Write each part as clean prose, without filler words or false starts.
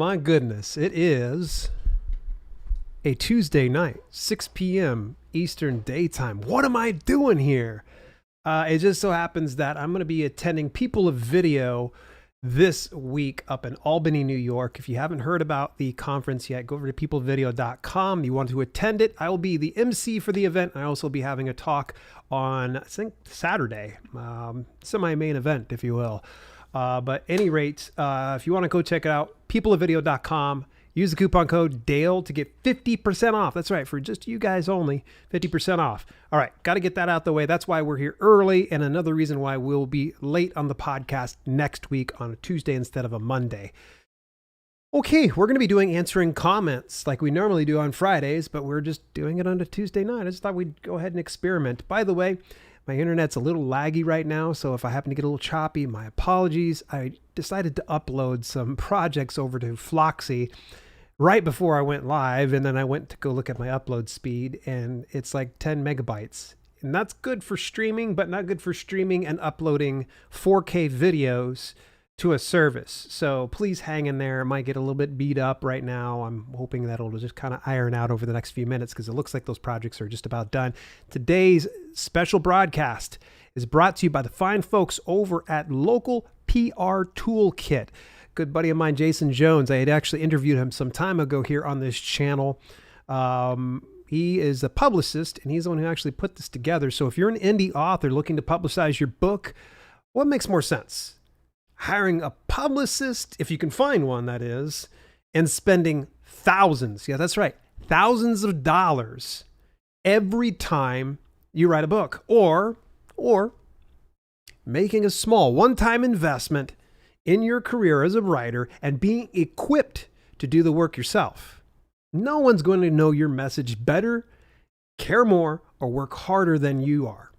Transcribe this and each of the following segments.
my goodness. It is a Tuesday night, 6 p.m. Eastern Daytime. What am I doing here? It just so happens that I'm going to be attending People of Video this week up in Albany, New York. If you haven't heard about the conference yet, go over to peopleofvideo.com. You want to attend it. I will be the MC for the event. I also will be having a talk on, I think, Saturday, semi-main event, if you will. But at any rate, if you want to go check it out, peopleofvideo.com. Use the coupon code DALE to get 50% off. That's right, for just you guys only, 50% off. All right, got to get that out the way. That's why we're here early, and another reason why we'll be late on the podcast next week on a Tuesday instead of a Monday. Okay, we're going to be answering comments like we normally do on Fridays, but we're just doing it on a Tuesday night. I just thought we'd go ahead and experiment. By the way, my internet's a little laggy right now, so if I happen to get a little choppy, my apologies. I decided to upload some projects over to Floxy right before I went live, and then I went to go look at my upload speed, and it's like 10 megabytes. And that's good for streaming, but not good for streaming and uploading 4K videos to a service. So please hang in there. It might get a little bit beat up right now. I'm hoping that it'll just kind of iron out over the next few minutes because it looks like those projects are just about done. Today's special broadcast is brought to you by the fine folks over at Local PR Toolkit. Good buddy of mine, Jason Jones. I had actually interviewed him some time ago here on this channel. He is a publicist, and he's the one who actually put this together. So if you're an indie author looking to publicize your book, what makes more sense? Hiring a publicist, if you can find one, that is, and spending thousands, yeah, that's right, thousands of dollars every time you write a book, or making a small one-time investment in your career as a writer and being equipped to do the work yourself. No one's going to know your message better, care more, or work harder than you are.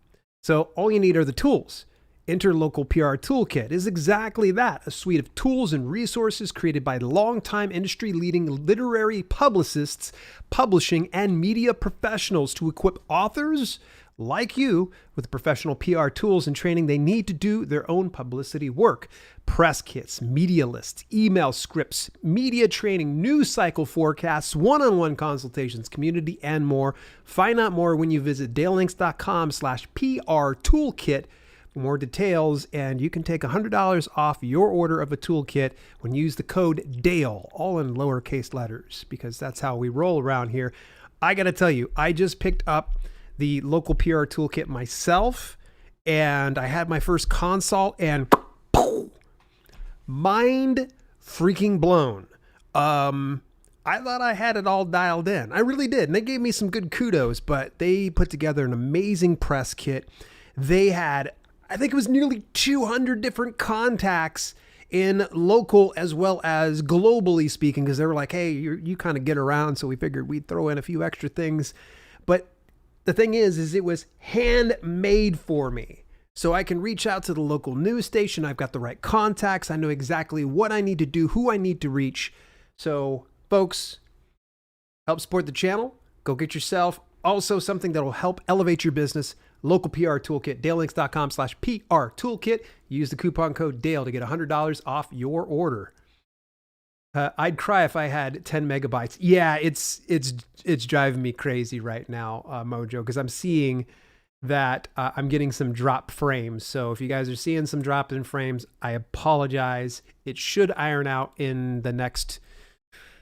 So all you need are the tools. Enter Local PR Toolkit is exactly that, a suite of tools and resources created by longtime industry-leading literary publicists, publishing, and media professionals to equip authors like you with professional PR tools and training they need to do their own publicity work. Press kits, media lists, email scripts, media training, news cycle forecasts, one-on-one consultations, community, and more. Find out more when you visit dalelinks.com/PR toolkit for more details, and you can take $100 off your order of a toolkit when you use the code DALE, all in lowercase letters, because that's how we roll around here. I got to tell you, I just picked up the Local PR Toolkit myself, and I had my first consult, and mind freaking blown. I thought I had it all dialed in. I really did, and they gave me some good kudos, but they put together an amazing press kit. They had, I think it was nearly 200 different contacts in local as well as globally speaking, because they were like, hey, you kind of get around, so we figured we'd throw in a few extra things. But the thing is it was handmade for me. So I can reach out to the local news station. I've got the right contacts. I know exactly what I need to do, who I need to reach. So folks, help support the channel. Go get yourself also something that will help elevate your business. Local PR Toolkit, dalelinks.com/PR Toolkit. Use the coupon code DALE to get $100 off your order. I'd cry if I had 10 megabytes. Yeah, it's driving me crazy right now, Mojo, because I'm seeing that I'm getting some drop frames. So if you guys are seeing some drop in frames, I apologize. It should iron out in the next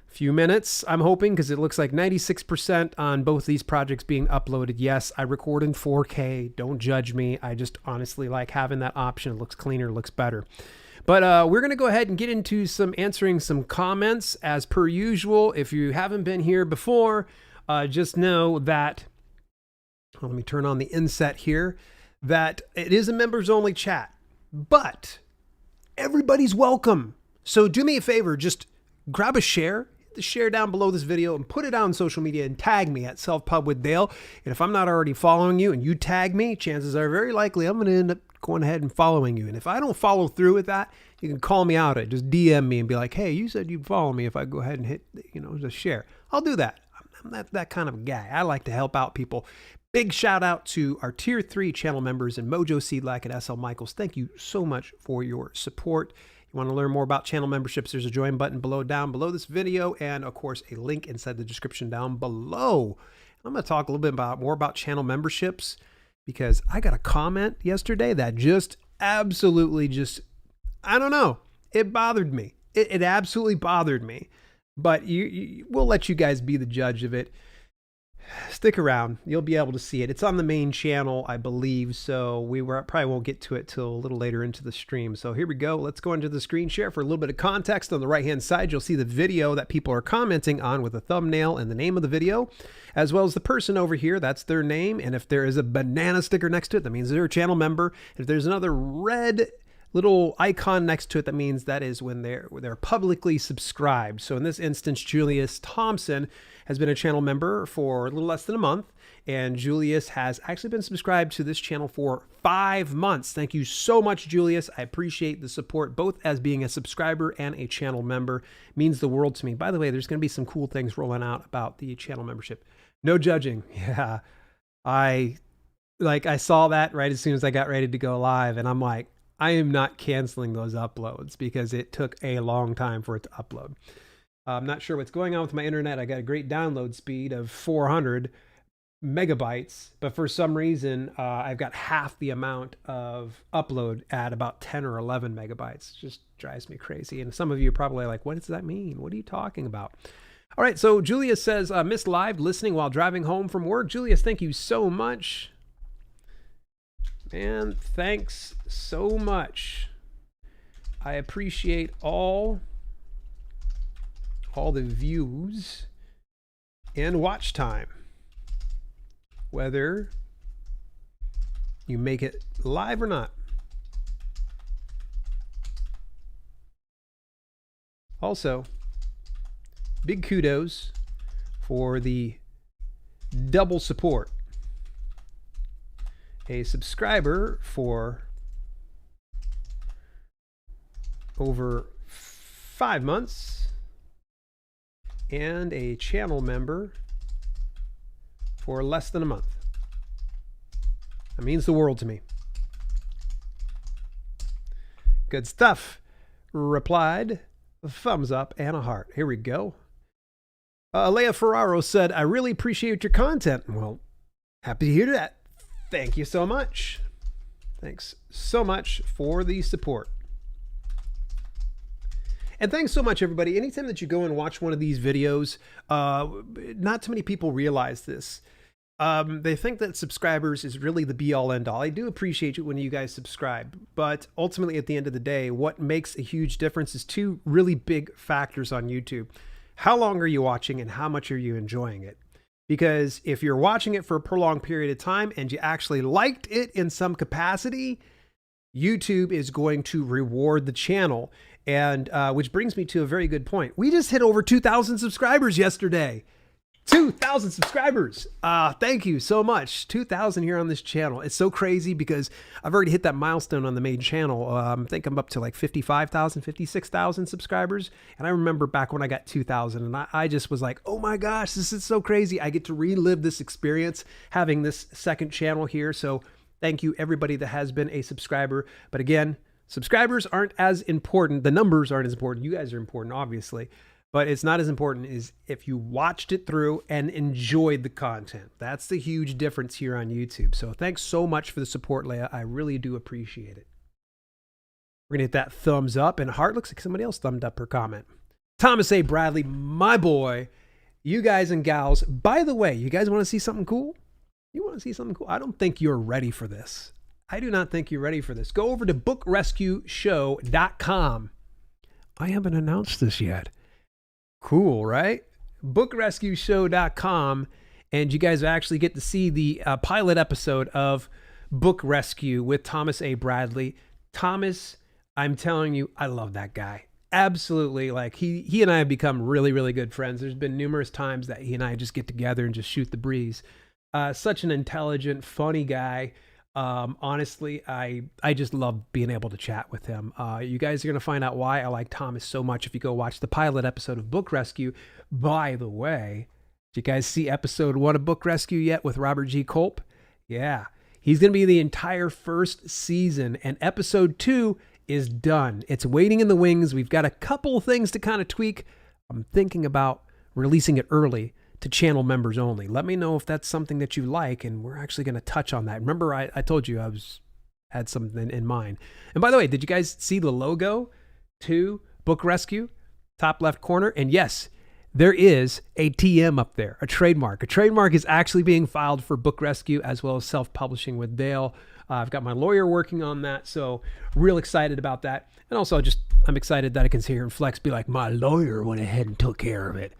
few minutes, I'm hoping, because it looks like 96% on both these projects being uploaded. Yes, I record in 4K. Don't judge me. I just honestly like having that option. It looks cleaner, looks better. But we're going to go ahead and get into answering some comments as per usual. If you haven't been here before, just know that, let me turn on the inset here, that it is a members only chat, but everybody's welcome. So do me a favor, just grab a share, hit the share down below this video and put it out on social media and tag me at Self-Pub with Dale. And if I'm not already following you and you tag me, chances are very likely I'm going to end up going ahead and following you. And if I don't follow through with that, you can call me out. Just DM me and be like, hey, you said you'd follow me if I go ahead and hit, just share. I'll do that. I'm that kind of guy. I like to help out people. Big shout out to our Tier 3 channel members and Mojo Seedlack and SL Michaels. Thank you so much for your support. You want to learn more about channel memberships, there's a join button down below this video, and of course a link inside the description down below. I'm going to talk a little bit more about channel memberships because I got a comment yesterday that just absolutely I don't know, it bothered me. It absolutely bothered me, but we'll let you guys be the judge of it. Stick around. You'll be able to see it. It's on the main channel, I believe, so probably won't get to it till a little later into the stream. So here we go. Let's go into the screen share for a little bit of context. On the right-hand side, you'll see the video that people are commenting on with a thumbnail and the name of the video, as well as the person over here. That's their name, and if there is a banana sticker next to it, that means they're a channel member. If there's another red little icon next to it, that means that is when they're publicly subscribed. So in this instance, Julius Thompson has been a channel member for a little less than a month, and Julius has actually been subscribed to this channel for 5 months. Thank you so much, Julius. I appreciate the support, both as being a subscriber and a channel member. It means the world to me. By the way, there's going to be some cool things rolling out about the channel membership. No judging. Yeah, I saw that right as soon as I got ready to go live, and I'm like, I am not canceling those uploads because it took a long time for it to upload. I'm not sure what's going on with my internet. I got a great download speed of 400 megabytes, but for some reason, I've got half the amount of upload at about 10 or 11 megabytes. It just drives me crazy. And some of you are probably like, what does that mean? What are you talking about? All right, so Julius says, missed live listening while driving home from work. Julius, thank you so much. Man, thanks so much. I appreciate all the views and watch time, whether you make it live or not. Also, big kudos for the double support. A subscriber for over 5 months and a channel member for less than a month. That means the world to me. Good stuff. Replied, thumbs up and a heart. Here we go. Leia Ferraro said, I really appreciate your content. Well, happy to hear that. Thank you so much. Thanks so much for the support. And thanks so much, everybody. Anytime that you go and watch one of these videos, not too many people realize this. They think that subscribers is really the be-all, end-all. I do appreciate you when you guys subscribe, but ultimately at the end of the day, what makes a huge difference is two really big factors on YouTube. How long are you watching and how much are you enjoying it? Because if you're watching it for a prolonged period of time and you actually liked it in some capacity, YouTube is going to reward the channel. And which brings me to a very good point. We just hit over 2,000 subscribers yesterday. 2,000 subscribers. Thank you so much. 2,000 here on this channel. It's so crazy because I've already hit that milestone on the main channel. I think I'm up to like 55,000, 56,000 subscribers. And I remember back when I got 2,000 and I just was like, oh my gosh, this is so crazy. I get to relive this experience having this second channel here. So thank you everybody that has been a subscriber. But again, subscribers aren't as important. The numbers aren't as important. You guys are important, obviously. But it's not as important as if you watched it through and enjoyed the content. That's the huge difference here on YouTube. So thanks so much for the support, Leia. I really do appreciate it. We're going to hit that thumbs up. And heart, looks like somebody else thumbed up her comment. Thomas A. Bradley, my boy. You guys and gals. By the way, you guys want to see something cool? You want to see something cool? I don't think you're ready for this. I do not think you're ready for this. Go over to bookrescueshow.com. I haven't announced this yet. Cool, right? bookrescueshow.com, and you guys actually get to see the pilot episode of Book Rescue with Thomas A. Bradley. Thomas, I'm telling you, I love that guy. Absolutely. Like he and I have become really, really good friends. There's been numerous times that he and I just get together and just shoot the breeze. Such an intelligent, funny guy. Honestly, I just love being able to chat with him. You guys are going to find out why I like Thomas so much if you go watch the pilot episode of Book Rescue. By the way, did you guys see episode 1 of Book Rescue yet with Robert G. Culp? Yeah, he's going to be the entire first season, and episode 2 is done. It's waiting in the wings. We've got a couple things to kind of tweak. I'm thinking about releasing it early to channel members only. Let me know if that's something that you like, and we're actually going to touch on that. Remember, I told you I had something in mind. And by the way, did you guys see the logo to Book Rescue? Top left corner. And yes, there is a TM up there, a trademark. A trademark is actually being filed for Book Rescue as well as self-publishing with Dale. I've got my lawyer working on that, so real excited about that. And also I'm excited that I can sit here and flex, be like, my lawyer went ahead and took care of it.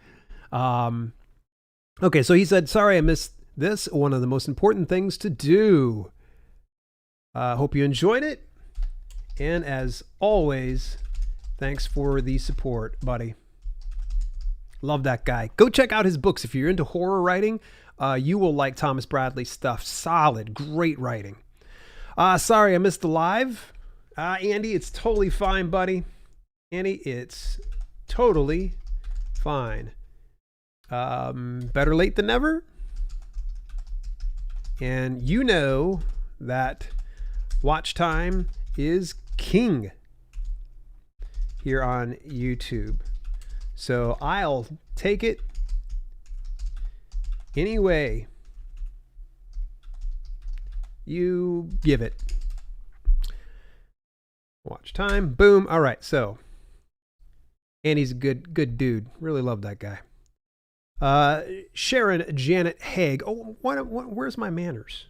Okay, so he said, sorry I missed this. One of the most important things to do. Hope you enjoyed it. And as always, thanks for the support, buddy. Love that guy. Go check out his books. If you're into horror writing, you will like Thomas Bradley's stuff. Solid, great writing. Sorry I missed the live. Andy, it's totally fine, buddy. Andy, it's totally fine. Better late than never. And you know that watch time is king here on YouTube. So I'll take it any way you give it. Watch time. Boom. All right. So Andy's a good dude. Really love that guy. Sharon Janet Haig. Oh, where's my manners?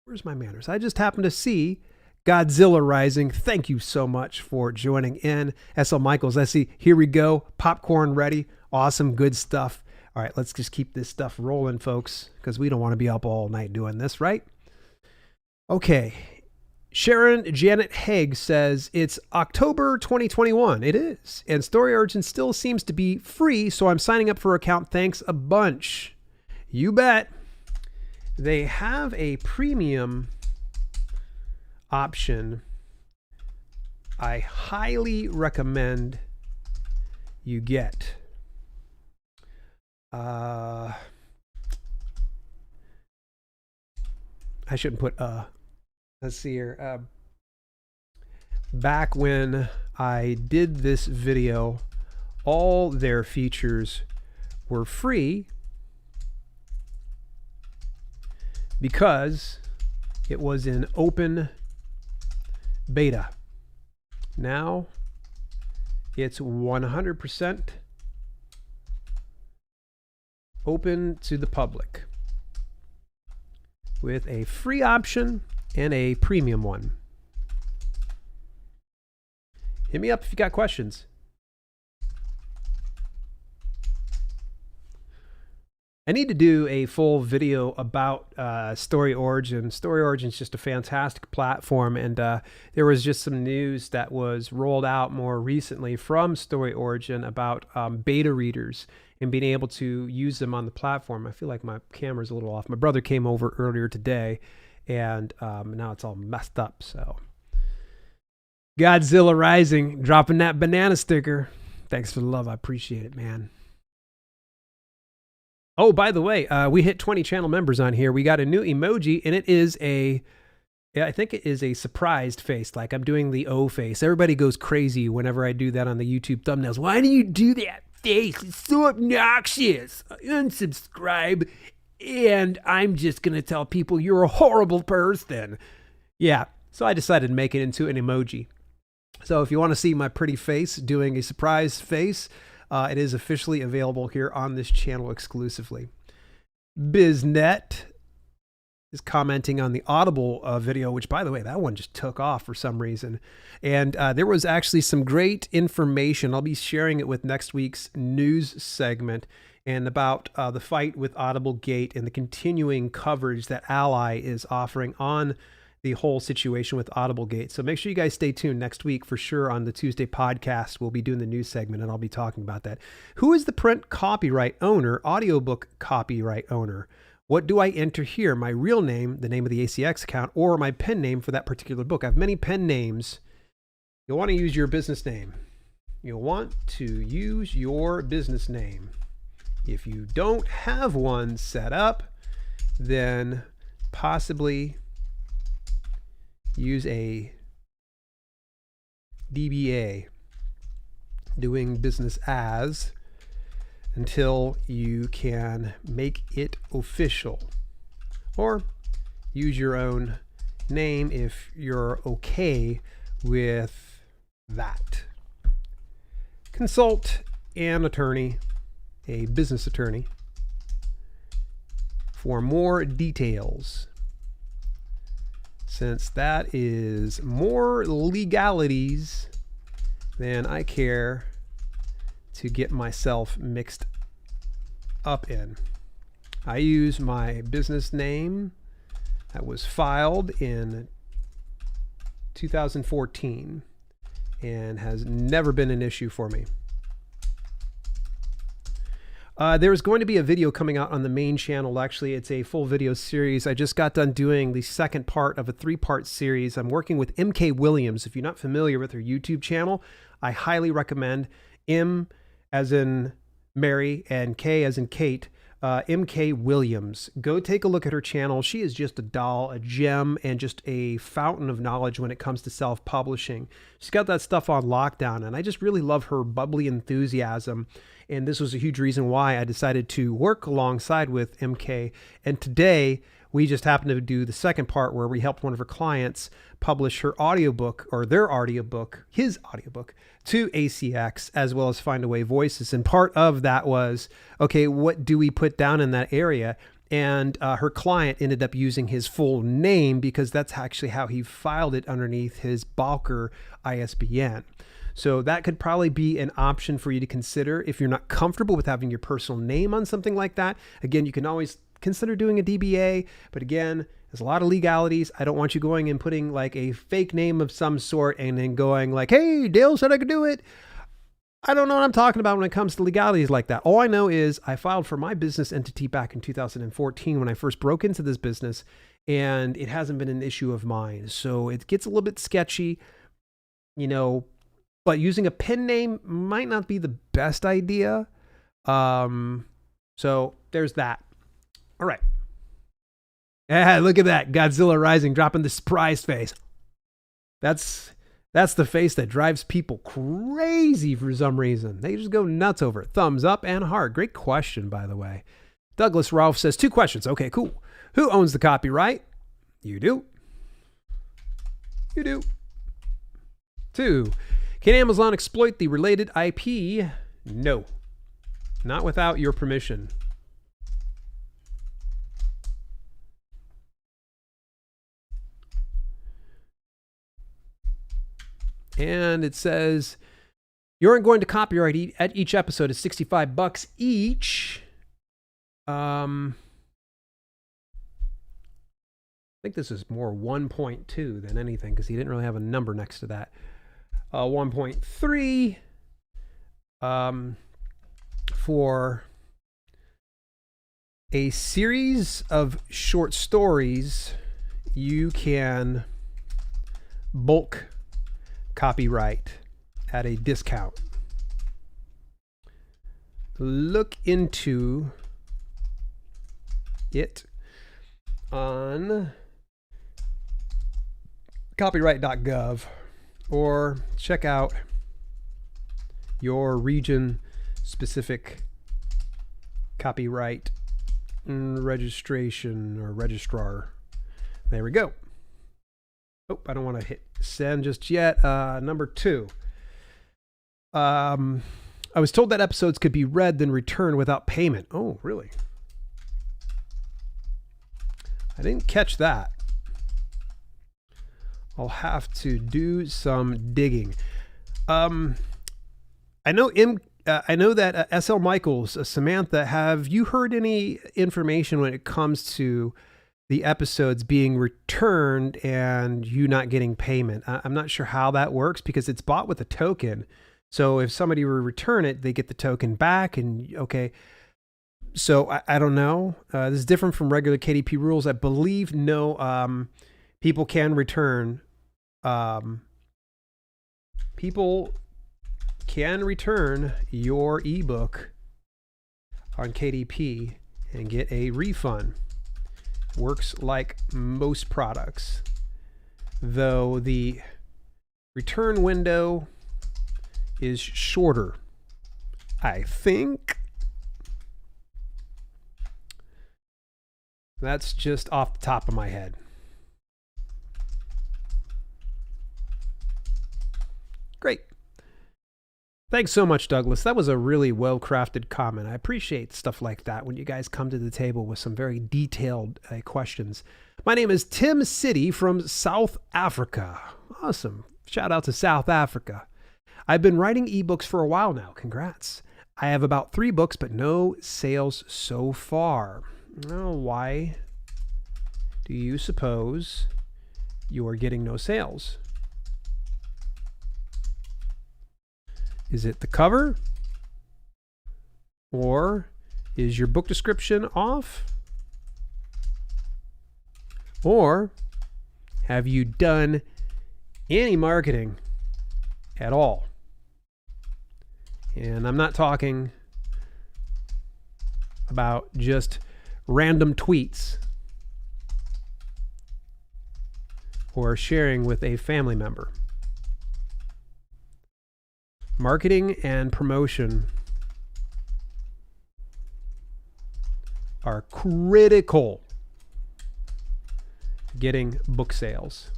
Where's my manners? I just happened to see Godzilla Rising. Thank you so much for joining in. SL Michaels, I see. Here we go. Popcorn ready. Awesome. Good stuff. All right, let's just keep this stuff rolling, folks, because we don't want to be up all night doing this, right? Okay. Sharon Janet Haig says it's October 2021. It is. And Story Origin still seems to be free, so I'm signing up for an account. Thanks a bunch. You bet. They have a premium option. I highly recommend you get. I shouldn't put let's see here. Back when I did this video, all their features were free because it was in open beta. Now it's 100% open to the public with a free option and a premium one. Hit me up if you got questions. I need to do a full video about Story Origin. Story Origin is just a fantastic platform, and there was just some news that was rolled out more recently from Story Origin about beta readers and being able to use them on the platform. I feel like my camera's a little off. My brother came over earlier today, and now it's all messed up. So Godzilla Rising, dropping that banana sticker. Thanks for the love. I appreciate it, man. Oh, by the way, we hit 20 channel members on here. We got a new emoji, and it is I think it is a surprised face. Like I'm doing the O face. Everybody goes crazy whenever I do that on the YouTube thumbnails. Why do you do that face? It's so obnoxious. Unsubscribe. And I'm just going to tell people you're a horrible person. Yeah. So I decided to make it into an emoji. So if you want to see my pretty face doing a surprise face, it is officially available here on this channel exclusively. Biznet is commenting on the Audible video, which, by the way, that one just took off for some reason. And there was actually some great information. I'll be sharing it with next week's news segment and about the fight with Audible Gate and the continuing coverage that Ally is offering on the whole situation with Audible Gate. So make sure you guys stay tuned next week for sure on the Tuesday podcast. We'll be doing the news segment and I'll be talking about that. Who is the print copyright owner, audiobook copyright owner? What do I enter here? My real name, the name of the ACX account, or my pen name for that particular book? I have many pen names. You'll want to use your business name. You'll want to use your business name. If you don't have one set up, then possibly use a DBA, doing business as, until you can make it official, or use your own name if you're okay with that. Consult an attorney, a business attorney, for more details, since that is more legalities than I care to get myself mixed up in. I use my business name that was filed in 2014 and has never been an issue for me. There's going to be a video coming out on the main channel. Actually, it's a full video series. I just got done doing the second part of a 3-part series. I'm working with MK Williams. If you're not familiar with her YouTube channel, I highly recommend. M as in Mary and K as in Kate. MK Williams. Go take a look at her channel. She is just a doll, a gem, and just a fountain of knowledge when it comes to self-publishing. She's got that stuff on lockdown, and I just really love her bubbly enthusiasm. And this was a huge reason why I decided to work alongside with MK. And today, we just happened to do the second part where we helped one of her clients publish her audiobook, or their audiobook, his audiobook, to ACX, as well as Find Away Voices. And part of that was, okay, what do we put down in that area? And her client ended up using his full name because that's actually how he filed it underneath his Balker ISBN. So that could probably be an option for you to consider if you're not comfortable with having your personal name on something like that. Again, you can always consider doing a DBA, but again, there's a lot of legalities. I don't want you going and putting like a fake name of some sort and then going like, hey, Dale said I could do it. I don't know what I'm talking about when it comes to legalities like that. All I know is I filed for my business entity back in 2014 when I first broke into this business, and it hasn't been an issue of mine. So it gets a little bit sketchy, you know, but using a pen name might not be the best idea. So there's that. All right. Yeah, look at that. Godzilla Rising dropping the surprise face. That's the face that drives people crazy for some reason. They just go nuts over it. Thumbs up and heart. Great question, by the way. Douglas Ralph says 2 questions. Okay, cool. Who owns the copyright? You do. You do. 2. Can Amazon exploit the related IP? No. Not without your permission. And it says, you're going to copyright at each episode is $65 each. I think this is more 1.2 than anything because he didn't really have a number next to that. 1.3 for a series of short stories, you can bulk copyright at a discount. Look into it on copyright.gov or check out your region specific copyright registration or registrar. There we go. Oh, I don't want to hit send just yet. Number 2. I was told that episodes could be read then returned without payment. Oh, really? I didn't catch that. I'll have to do some digging. I know that SL Michaels, Samantha, have you heard any information when it comes to the episodes being returned and you not getting payment? I'm not sure how that works because it's bought with a token. So if somebody were to return it, they get the token back and okay. So I don't know. This is different from regular KDP rules. I believe no, people can return. People can return your ebook on KDP and get a refund. Works like most products, though the return window is shorter, I think. That's just off the top of my head. Great. Thanks so much, Douglas. That was a really well-crafted comment. I appreciate stuff like that when you guys come to the table with some very detailed questions. My name is Tim City from South Africa. Awesome. Shout out to South Africa. I've been writing ebooks for a while now. Congrats. I have about 3 books, but no sales so far. Oh, why do you suppose you are getting no sales? Is it the cover? Or is your book description off? Or have you done any marketing at all? And I'm not talking about just random tweets or sharing with a family member. Marketing and promotion are critical to getting book sales.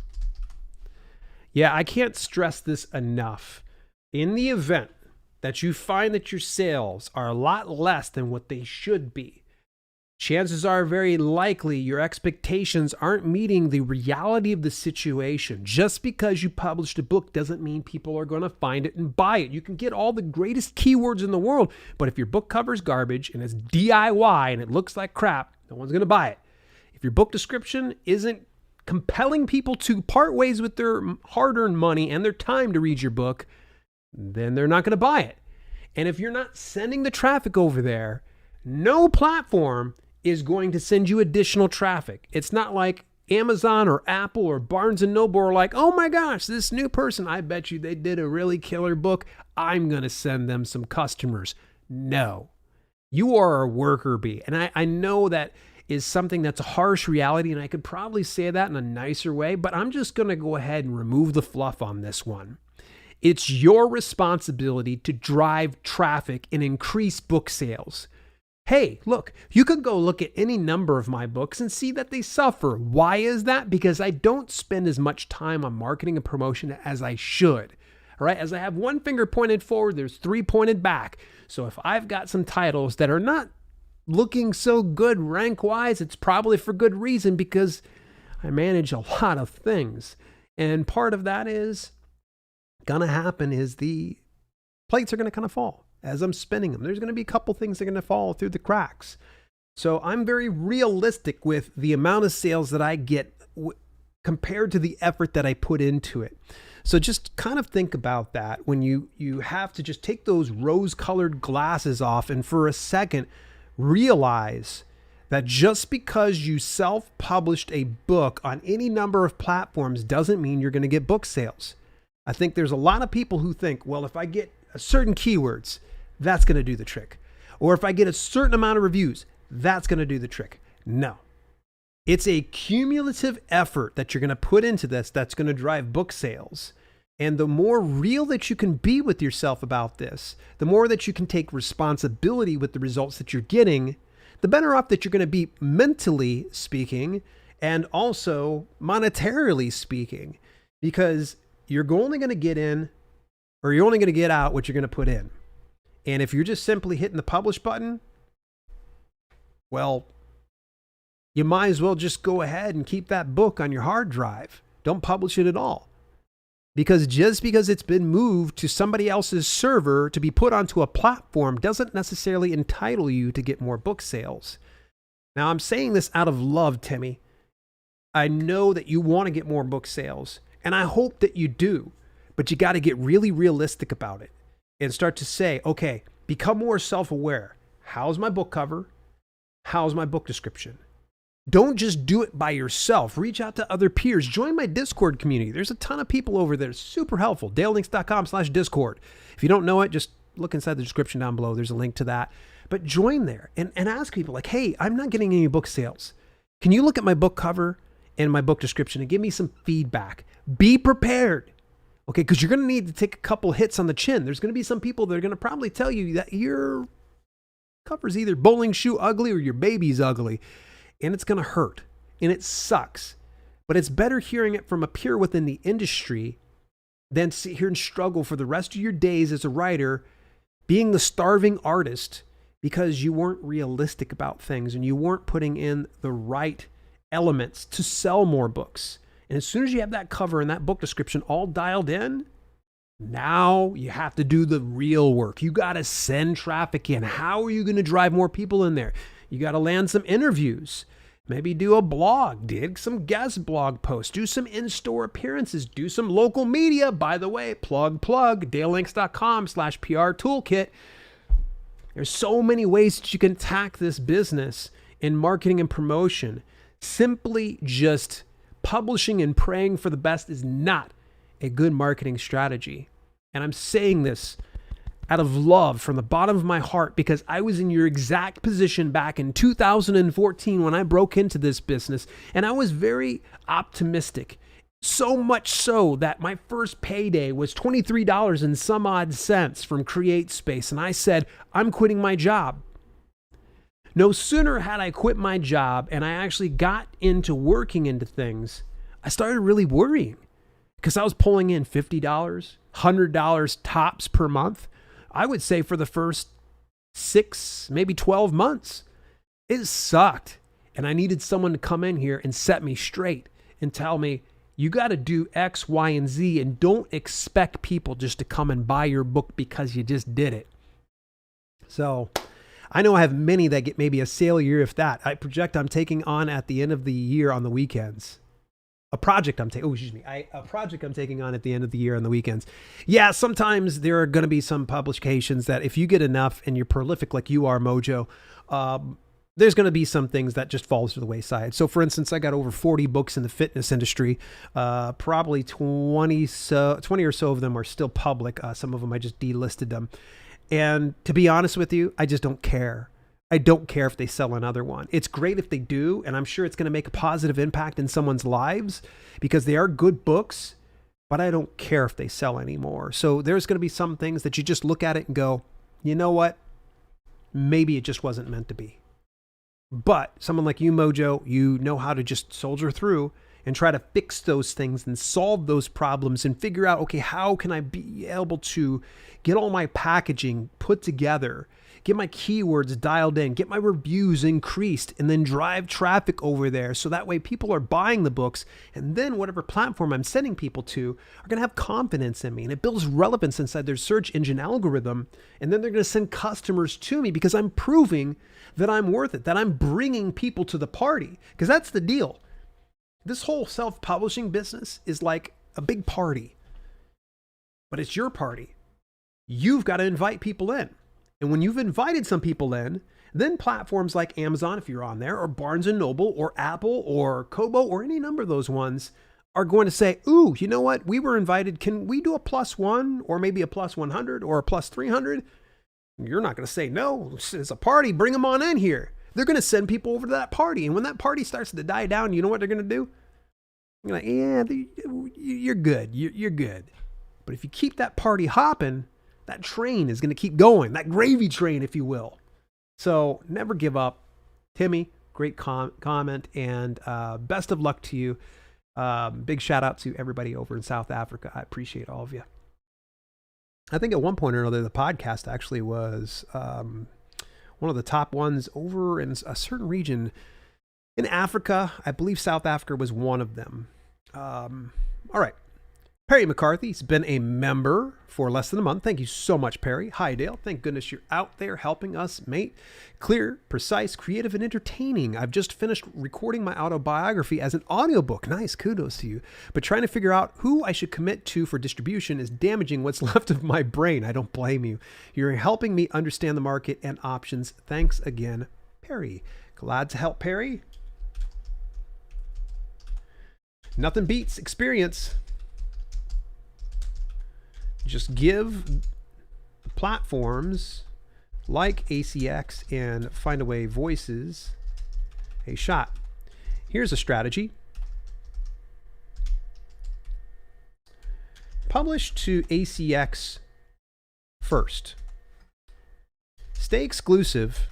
Yeah, I can't stress this enough. In the event that you find that your sales are a lot less than what they should be, chances are very likely your expectations aren't meeting the reality of the situation. Just because you published a book doesn't mean people are going to find it and buy it. You can get all the greatest keywords in the world, but if your book cover's garbage and it's DIY and it looks like crap, no one's going to buy it. If your book description isn't compelling people to part ways with their hard-earned money and their time to read your book, then they're not going to buy it. And if you're not sending the traffic over there, no platform is going to send you additional traffic. It's not like Amazon or Apple or Barnes and Noble are like, oh my gosh, this new person, I bet you they did a really killer book. I'm going to send them some customers. No, you are a worker bee. And I know that is something that's a harsh reality, and I could probably say that in a nicer way, but I'm just going to go ahead and remove the fluff on this one. It's your responsibility to drive traffic and increase book sales. Hey, look, you could go look at any number of my books and see that they suffer. Why is that? Because I don't spend as much time on marketing and promotion as I should. All right, as I have one finger pointed forward, there's 3 pointed back. So if I've got some titles that are not looking so good rank-wise, it's probably for good reason, because I manage a lot of things. And part of that is going to happen is the plates are going to kind of fall. As I'm spinning them, there's going to be a couple things that are going to fall through the cracks. So I'm very realistic with the amount of sales that I get compared to the effort that I put into it. So just kind of think about that when you have to just take those rose-colored glasses off and for a second realize that just because you self-published a book on any number of platforms doesn't mean you're going to get book sales. I think there's a lot of people who think, well, if I get certain keywords, that's going to do the trick. Or if I get a certain amount of reviews, that's going to do the trick. No. It's a cumulative effort that you're going to put into this that's going to drive book sales. And the more real that you can be with yourself about this, the more that you can take responsibility with the results that you're getting, the better off that you're going to be mentally speaking and also monetarily speaking, because you're only going to get in, or you're only going to get out what you're going to put in. And if you're just simply hitting the publish button, well, you might as well just go ahead and keep that book on your hard drive. Don't publish it at all. Because just because it's been moved to somebody else's server to be put onto a platform doesn't necessarily entitle you to get more book sales. Now, I'm saying this out of love, Timmy. I know that you want to get more book sales, and I hope that you do. But you got to get really realistic about it and start to say, okay, become more self-aware. How's my book cover? How's my book description? Don't just do it by yourself. Reach out to other peers. Join my Discord community. There's a ton of people over there. Super helpful. dalelinks.com/Discord. If you don't know it, just look inside the description down below. There's a link to that. But join there and ask people like, hey, I'm not getting any book sales. Can you look at my book cover and my book description and give me some feedback? Be prepared. Okay, because you're going to need to take a couple hits on the chin. There's going to be some people that are going to probably tell you that your cover's either bowling shoe ugly or your baby's ugly. And it's going to hurt. And it sucks. But it's better hearing it from a peer within the industry than sit here and struggle for the rest of your days as a writer, being the starving artist because you weren't realistic about things and you weren't putting in the right elements to sell more books. And as soon as you have that cover and that book description all dialed in, now you have to do the real work. You got to send traffic in. How are you going to drive more people in there? You got to land some interviews. Maybe do a blog, dig some guest blog posts, do some in-store appearances, do some local media. By the way, plug, dalelinks.com/PR toolkit. There's so many ways that you can attack this business in marketing and promotion. Simply just publishing and praying for the best is not a good marketing strategy. And I'm saying this out of love from the bottom of my heart because I was in your exact position back in 2014 when I broke into this business, and I was very optimistic. So much so that my first payday was $23 and some odd cents from Create Space, and I said, I'm quitting my job. No sooner had I quit my job and I actually got into working into things, I started really worrying because I was pulling in $50, $100 tops per month. I would say for the first 6, maybe 12 months, it sucked. And I needed someone to come in here and set me straight and tell me, you got to do X, Y, and Z, and don't expect people just to come and buy your book because you just did it. So I know I have many that get maybe a sale year, if that. I project I'm taking on at the end of the year on the weekends. A project I'm taking on at the end of the year on the weekends. Yeah, sometimes there are going to be some publications that if you get enough and you're prolific like you are, Mojo, there's going to be some things that just falls to the wayside. So for instance, I got over 40 books in the fitness industry. Probably 20 or so of them are still public. Some of them I just delisted them. And to be honest with you, I just don't care. I don't care if they sell another one. It's great if they do, and I'm sure it's going to make a positive impact in someone's lives because they are good books, but I don't care if they sell anymore. So there's going to be some things that you just look at it and go, you know what? Maybe it just wasn't meant to be. But someone like you, Mojo, you know how to just soldier through and try to fix those things and solve those problems and figure out, okay, how can I be able to get all my packaging put together, get my keywords dialed in, get my reviews increased, and then drive traffic over there. So that way people are buying the books, and then whatever platform I'm sending people to are going to have confidence in me, and it builds relevance inside their search engine algorithm. And then they're going to send customers to me because I'm proving that I'm worth it, that I'm bringing people to the party. Because that's the deal. This whole self-publishing business is like a big party, but it's your party. You've got to invite people in. And when you've invited some people in, then platforms like Amazon, if you're on there, or Barnes & Noble, or Apple, or Kobo, or any number of those ones are going to say, ooh, you know what? We were invited. Can we do a +1 or maybe a +100 or a +300? You're not going to say, no, it's a party. Bring them on in here. They're going to send people over to that party. And when that party starts to die down, you know what they're going to do? You're like, yeah, you're good. You're good. But if you keep that party hopping, that train is going to keep going, that gravy train, if you will. So never give up. Timmy, great comment, and best of luck to you. Big shout out to everybody over in South Africa. I appreciate all of you. I think at one point or another, the podcast actually was one of the top ones over in a certain region in Africa. I believe South Africa was one of them. All right. Perry McCarthy has been a member for less than a month. Thank you so much, Perry. Hi, Dale. Thank goodness you're out there helping us, mate. Clear, precise, creative, and entertaining. I've just finished recording my autobiography as an audiobook. Nice. Kudos to you. But trying to figure out who I should commit to for distribution is damaging what's left of my brain. I don't blame you. You're helping me understand the market and options. Thanks again, Perry. Glad to help, Perry. Nothing beats experience. Just give platforms like ACX and Findaway Voices a shot. Here's a strategy. Publish to ACX first. Stay exclusive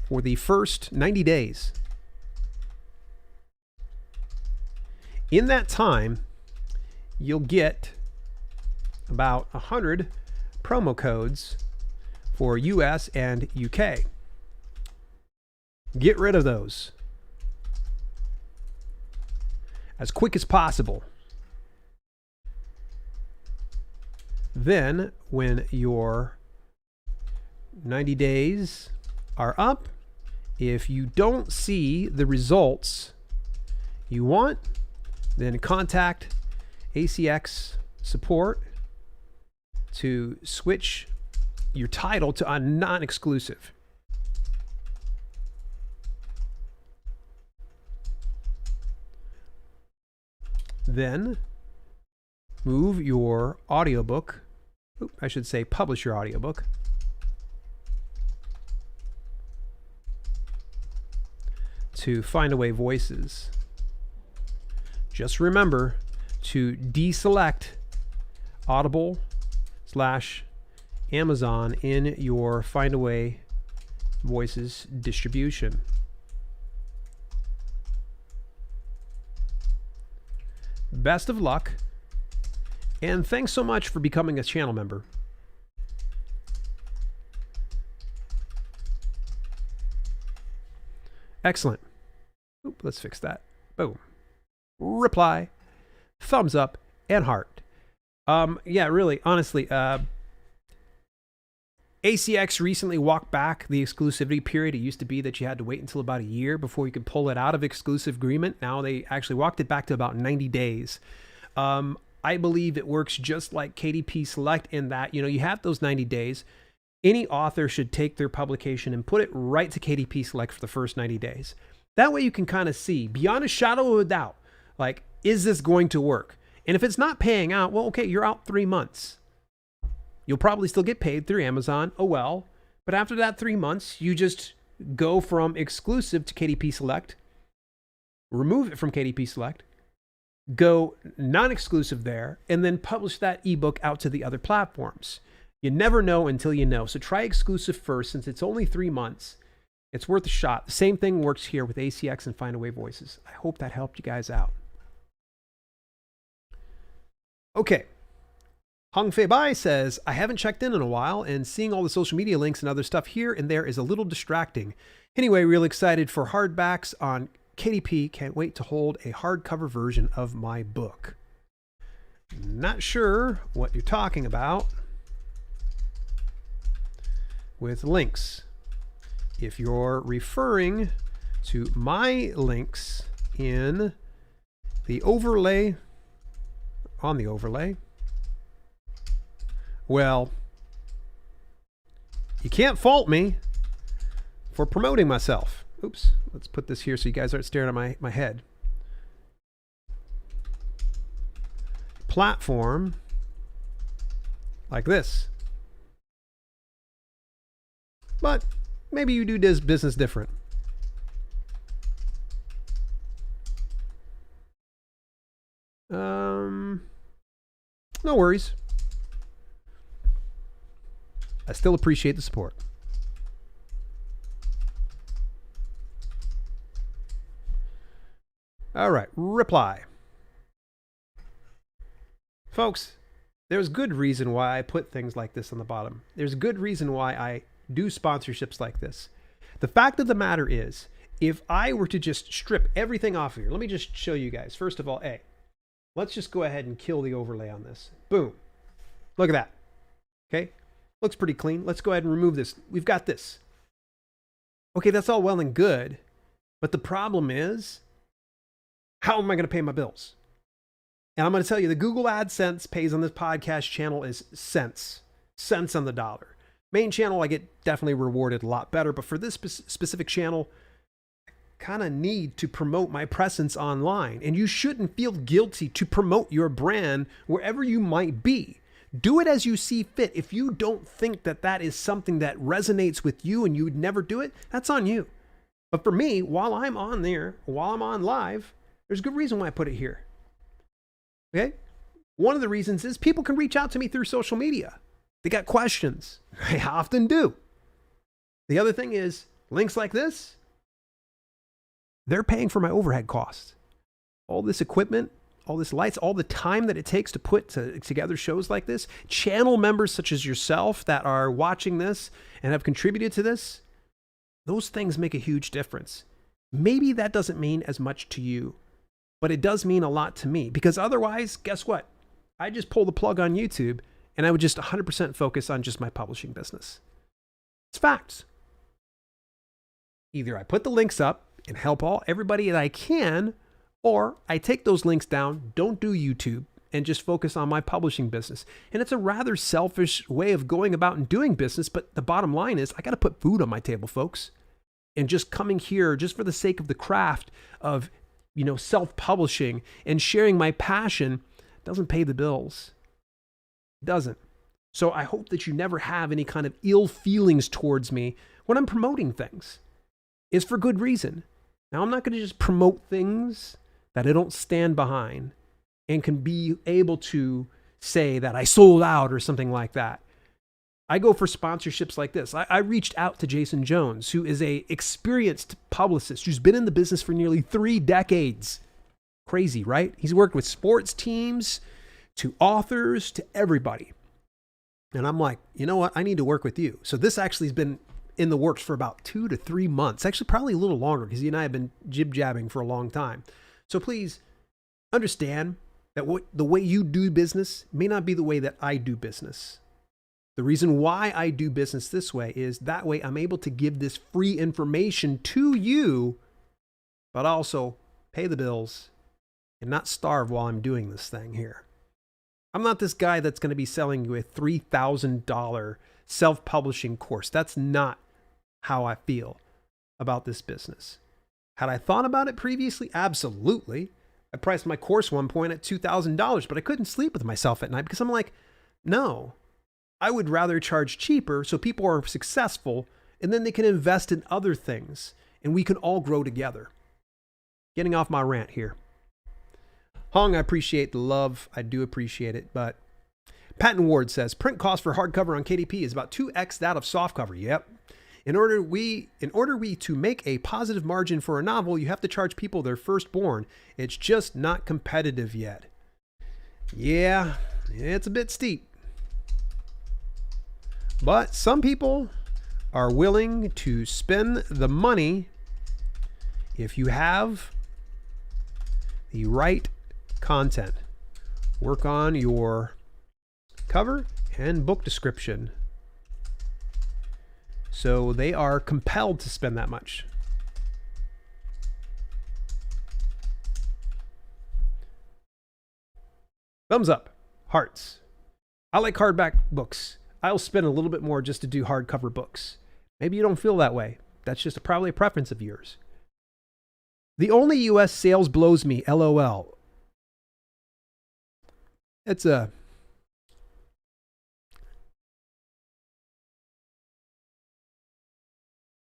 for the first 90 days. In that time, you'll get about 100 promo codes for US and UK. Get rid of those as quick as possible. Then, when your 90 days are up, if you don't see the results you want, then contact ACX support to switch your title to a non-exclusive. Then move your audiobook, I should say publish your audiobook, to Findaway Voices. Just remember to deselect Audible/Amazon in your Findaway Voices distribution. Best of luck, and thanks so much for becoming a channel member. Excellent. Oop, let's fix that. Boom. Reply, thumbs up, and heart. Yeah, really, honestly, ACX recently walked back the exclusivity period. It used to be that you had to wait until about a year before you could pull it out of exclusive agreement. Now they actually walked it back to about 90 days. I believe it works just like KDP Select in that, you have those 90 days. Any author should take their publication and put it right to KDP Select for the first 90 days. That way you can kind of see, beyond a shadow of a doubt, like, is this going to work? And if it's not paying out, well, okay, you're out 3 months. You'll probably still get paid through Amazon. Oh, well. But after that 3 months, you just go from exclusive to KDP Select, remove it from KDP Select, go non-exclusive there, and then publish that ebook out to the other platforms. You never know until you know. So try exclusive first, since it's only 3 months. It's worth a shot. The same thing works here with ACX and Findaway Voices. I hope that helped you guys out. Okay. Hong Fei Bai says, I haven't checked in a while, and seeing all the social media links and other stuff here and there is a little distracting. Anyway, real excited for hardbacks on KDP. Can't wait to hold a hardcover version of my book. Not sure what you're talking about with links. If you're referring to my links in the overlay, on the overlay, well, you can't fault me for promoting myself. Oops, let's put this here so you guys aren't staring at my head. Platform like this. But maybe you do this business different. No worries. I still appreciate the support. All right, reply. Folks, there's good reason why I put things like this on the bottom. There's good reason why I do sponsorships like this. The fact of the matter is, if I were to just strip everything off of here, let me just show you guys. First of all, let's just go ahead and kill the overlay on this. Boom. Look at that. Okay. Looks pretty clean. Let's go ahead and remove this. We've got this. Okay, that's all well and good. But the problem is, how am I going to pay my bills? And I'm going to tell you, the Google AdSense pays on this podcast channel is cents. Cents on the dollar. Main channel, I get definitely rewarded a lot better. But for this specific channel, I kind of need to promote my presence online. And you shouldn't feel guilty to promote your brand wherever you might be. Do it as you see fit. If you don't think that that is something that resonates with you and you would never do it, that's on you. But for me, while I'm on there, while I'm on live, there's good reason why I put it here. Okay? One of the reasons is people can reach out to me through social media. They got questions. I often do. The other thing is links like this, they're paying for my overhead costs. All this equipment, all this lights, all the time that it takes to put together shows like this. Channel members such as yourself that are watching this and have contributed to this, those things make a huge difference. Maybe that doesn't mean as much to you, but it does mean a lot to me, because otherwise, guess what? I just pull the plug on YouTube and I would just 100% focus on just my publishing business. It's facts. Either I put the links up and help everybody that I can, or I take those links down, don't do YouTube, and just focus on my publishing business. And it's a rather selfish way of going about and doing business, but the bottom line is I got to put food on my table, folks. And just coming here just for the sake of the craft of, self-publishing and sharing my passion doesn't pay the bills. It doesn't. So I hope that you never have any kind of ill feelings towards me when I'm promoting things. It's for good reason. Now, I'm not going to just promote things that I don't stand behind and can be able to say that I sold out or something like that. I go for sponsorships like this. I reached out to Jason Jones, who is an experienced publicist who's been in the business for nearly 3 decades. Crazy, right? He's worked with sports teams, to authors, to everybody. And I'm like, you know what? I need to work with you. So this actually has been in the works for about 2 to 3 months. Actually, probably a little longer, because he and I have been jib-jabbing for a long time. So please understand that the way you do business may not be the way that I do business. The reason why I do business this way is that way I'm able to give this free information to you, but also pay the bills and not starve while I'm doing this thing here. I'm not this guy that's going to be selling you a $3,000 self-publishing course. That's not how I feel about this business. Had I thought about it previously? Absolutely. I priced my course one point at $2,000, but I couldn't sleep with myself at night because I'm like, no, I would rather charge cheaper so people are successful and then they can invest in other things and we can all grow together. Getting off my rant here. Hong, I appreciate the love. I do appreciate it. But Patton Ward says, print cost for hardcover on KDP is about 2x that of softcover. Yep. In order we to make a positive margin for a novel, you have to charge people their firstborn. It's just not competitive yet. Yeah, it's a bit steep. But some people are willing to spend the money if you have the right content. Work on your cover and book description. So they are compelled to spend that much. Thumbs up. Hearts. I like hardback books. I'll spend a little bit more just to do hardcover books. Maybe you don't feel that way. That's just probably a preference of yours. The only U.S. sales blows me, LOL. It's a...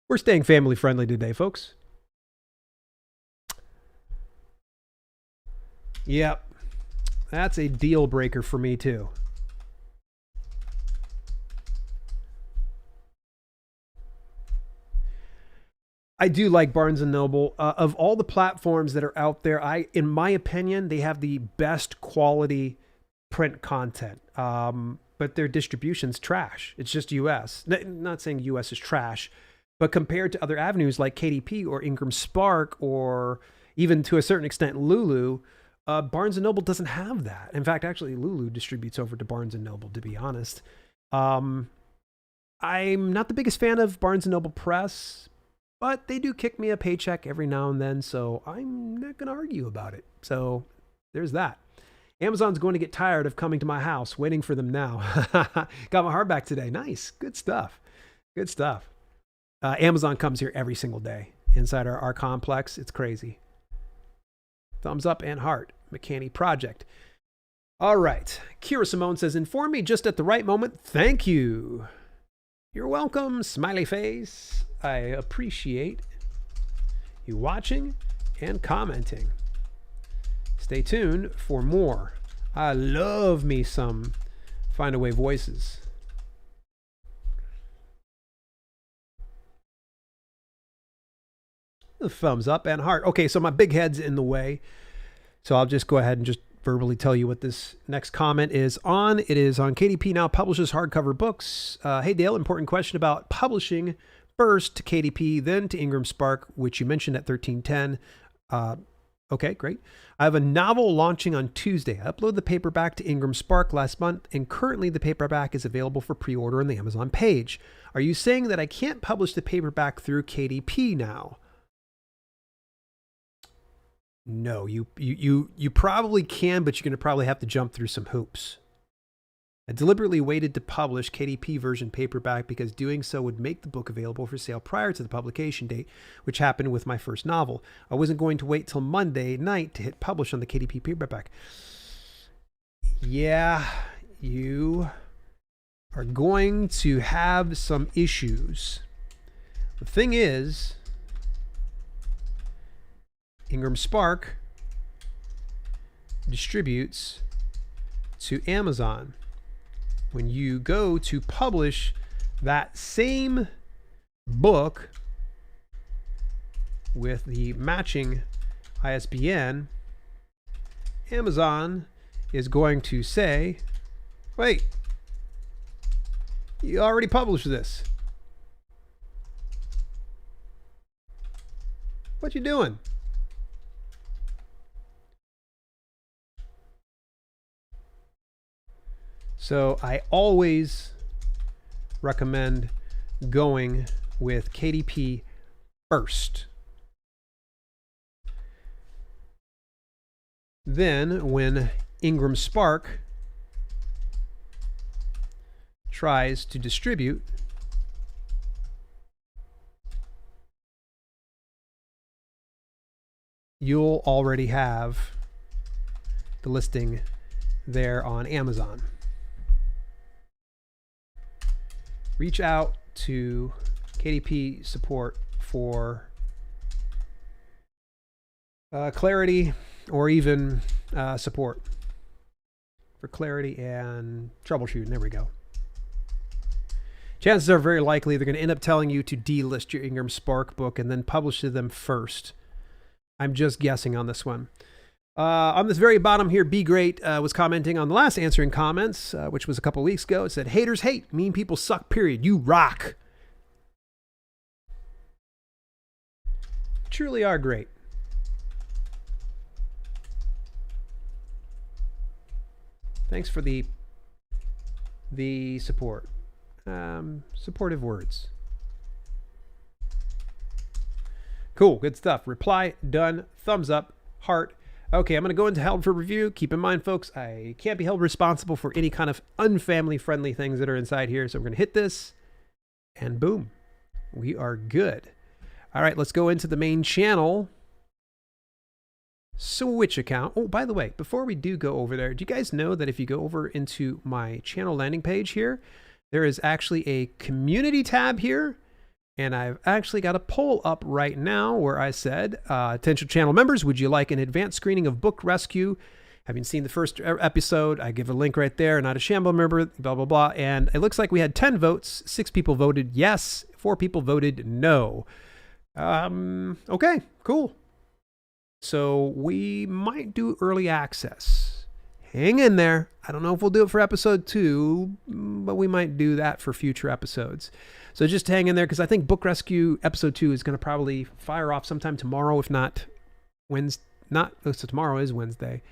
We're staying family friendly today, folks. Yep. That's a deal breaker for me too. I do like Barnes & Noble. Of all the platforms that are out there, in my opinion, they have the best quality print content. But their distribution's trash. It's just US. Not saying US is trash, but compared to other avenues like KDP or Ingram Spark or even to a certain extent Lulu, Barnes & Noble doesn't have that. In fact, actually Lulu distributes over to Barnes & Noble, to be honest. I'm not the biggest fan of Barnes & Noble Press, but they do kick me a paycheck every now and then, so I'm not going to argue about it. So there's that. Amazon's going to get tired of coming to my house, waiting for them now. Got my hardback today. Nice. Good stuff. Good stuff. Amazon comes here every single day inside our complex. It's crazy. Thumbs up and heart. Mccarthy Project. All right. Kira Simone says, inform me just at the right moment. Thank you. You're welcome. Smiley face. I appreciate you watching and commenting. Stay tuned for more I love me some Find a Way voices. The thumbs up and heart. Okay, so my big head's in the way. So I'll just go ahead and just verbally tell you what this next comment is on. It is on KDP now publishes hardcover books. Hey Dale, important question about publishing. First to KDP, then to Ingram Spark, which you mentioned at 1310. Okay, great. I have a novel launching on Tuesday. I uploaded the paperback to Ingram Spark last month, and currently the paperback is available for pre-order on the Amazon page. Are you saying that I can't publish the paperback through KDP now? No, you probably can, but you're going to probably have to jump through some hoops. I deliberately waited to publish KDP version paperback because doing so would make the book available for sale prior to the publication date, which happened with my first novel. I wasn't going to wait till Monday night to hit publish on the KDP paperback. Yeah, you are going to have some issues. The thing is, Ingram Spark distributes to Amazon. When you go to publish that same book with the matching ISBN, Amazon is going to say, wait, you already published this. What you doing? So I always recommend going with KDP first. Then when Ingram Spark tries to distribute, you'll already have the listing there on Amazon. Reach out to KDP support for clarity, or even support for clarity and troubleshooting. There we go. Chances are very likely they're going to end up telling you to delist your Ingram Spark book and then publish to them first. I'm just guessing on this one. On this very bottom here, Be Great was commenting on the last answering comments, which was a couple weeks ago. It said, haters hate, mean people suck, period. You rock. Truly are great. Thanks for the support. Supportive words. Cool, good stuff. Reply, done, thumbs up, heart. Okay, I'm going to go into held for review. Keep in mind, folks, I can't be held responsible for any kind of unfamily-friendly things that are inside here. So I'm going to hit this, and boom, we are good. All right, let's go into the main channel. Switch account. Oh, by the way, before we do go over there, do you guys know that if you go over into my channel landing page here, there is actually a community tab here? And I've actually got a poll up right now where I said, attention channel members, would you like an advanced screening of Book Rescue? Having seen the first episode, I give a link right there. Not a Shambo member, blah, blah, blah. And it looks like we had 10 votes. 6 people voted yes. 4 people voted no. Okay, cool. So we might do early access. Hang in there. I don't know if we'll do it for episode 2, but we might do that for future episodes. So just hang in there, because I think Book Rescue episode 2 is going to probably fire off sometime tomorrow, if not Wednesday. So tomorrow is Wednesday.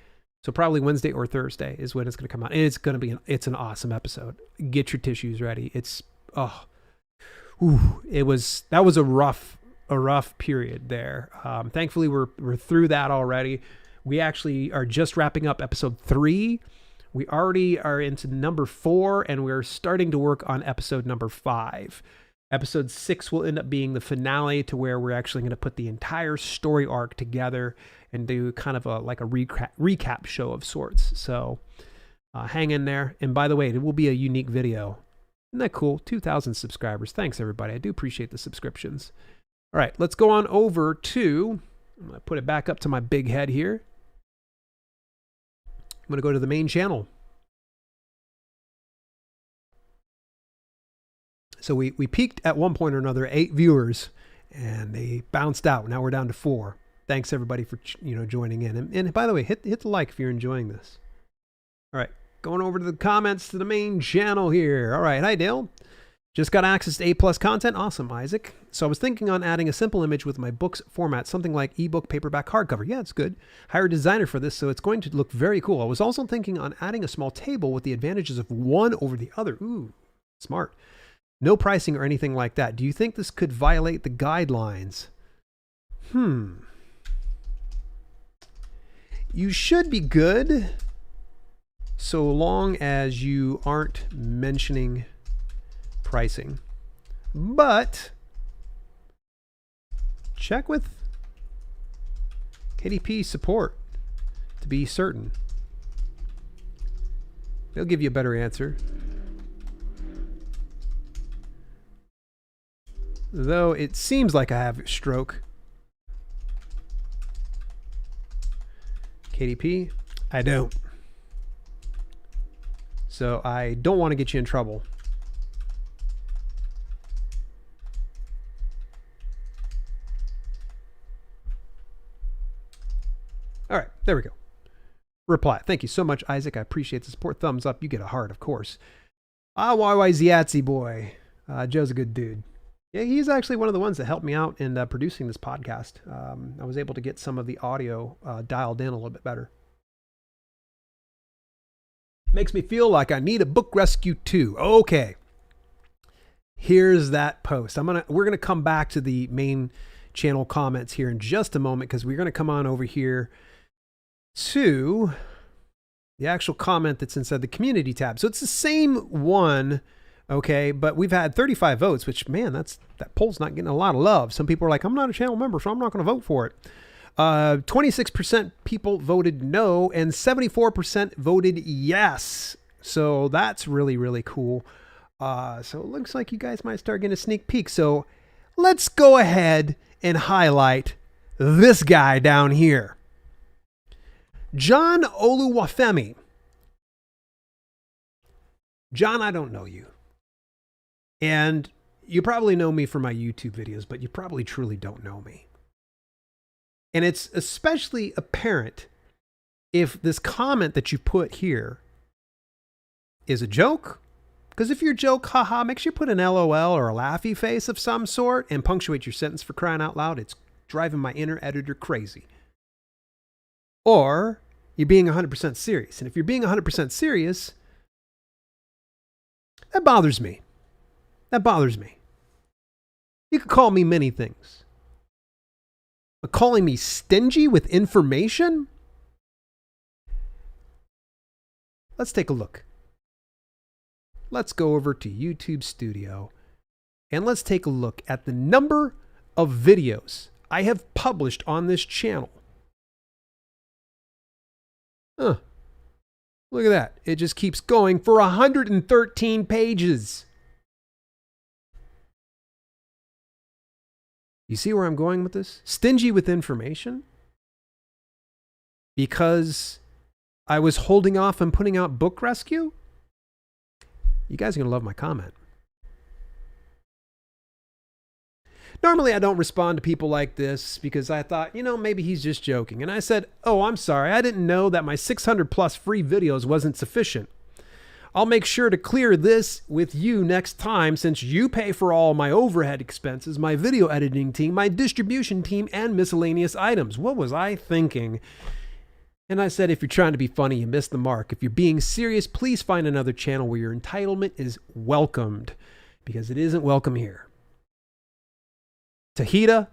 So probably Wednesday or Thursday is when it's going to come out. And it's going to be it's an awesome episode. Get your tissues ready. It's, that was a rough period there. Thankfully, we're through that already. We actually are just wrapping up episode 3. We already are into number 4, and we're starting to work on episode number 5. Episode 6 will end up being the finale, to where we're actually going to put the entire story arc together and do kind of a recap show of sorts. So hang in there. And by the way, it will be a unique video. Isn't that cool? 2,000 subscribers. Thanks, everybody. I do appreciate the subscriptions. All right, let's go on over to, I'm going to put it back up to my big head here. I'm going to go to the main channel. So we peaked at one point or another, 8 viewers, and they bounced out. Now we're down to 4. Thanks everybody for joining in. And by the way, hit the like if you're enjoying this. All right, going over to the comments to the main channel here. All right, hi Dale. Just got access to A+ content. Awesome, Isaac. So I was thinking on adding a simple image with my book's format, something like ebook, paperback, hardcover. Yeah, it's good. Hire a designer for this, so it's going to look very cool. I was also thinking on adding a small table with the advantages of one over the other. Ooh, smart. No pricing or anything like that. Do you think this could violate the guidelines? You should be good so long as you aren't mentioning pricing. But check with KDP support to be certain. They'll give you a better answer. Though it seems like I have a stroke. KDP, I don't. So I don't want to get you in trouble. All right, there we go. Reply. Thank you so much, Isaac. I appreciate the support. Thumbs up. You get a heart, of course. YY Ziatsy boy. Joe's a good dude. Yeah, he's actually one of the ones that helped me out in producing this podcast. I was able to get some of the audio dialed in a little bit better. Makes me feel like I need a book rescue too. Okay. Here's that post. We're gonna come back to the main channel comments here in just a moment, because we're gonna come on over here to the actual comment that's inside the community tab. So it's the same one. Okay, but we've had 35 votes, which, man, that poll's not getting a lot of love. Some people are like, I'm not a channel member, so I'm not going to vote for it. 26% people voted no, and 74% voted yes. So that's really, really cool. So it looks like you guys might start getting a sneak peek. So let's go ahead and highlight this guy down here. John Oluwafemi. John, I don't know you. And you probably know me from my YouTube videos, but you probably truly don't know me. And it's especially apparent if this comment that you put here is a joke. Because if your joke, haha, make sure you put an LOL or a laughy face of some sort and punctuate your sentence, for crying out loud. It's driving my inner editor crazy. Or you're being 100% serious. And if you're being 100% serious, that bothers me. That bothers me. You could call me many things. But calling me stingy with information? Let's take a look. Let's go over to YouTube Studio and let's take a look at the number of videos I have published on this channel. Look at that. It just keeps going for 113 pages. You see where I'm going with this? Stingy with information? Because I was holding off on putting out Book Rescue? You guys are going to love my comment. Normally, I don't respond to people like this because I thought, maybe he's just joking. And I said, oh, I'm sorry. I didn't know that my 600 plus free videos wasn't sufficient. I'll make sure to clear this with you next time, since you pay for all my overhead expenses, my video editing team, my distribution team, and miscellaneous items. What was I thinking? And I said, if you're trying to be funny, you missed the mark. If you're being serious, please find another channel where your entitlement is welcomed, because it isn't welcome here. Tahita,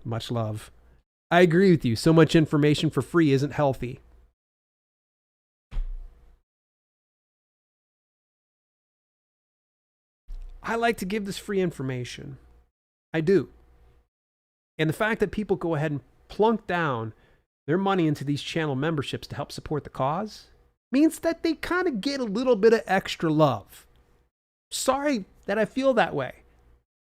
much love. I agree with you. So much information for free isn't healthy. I like to give this free information. I do. And the fact that people go ahead and plunk down their money into these channel memberships to help support the cause means that they kind of get a little bit of extra love. Sorry that I feel that way.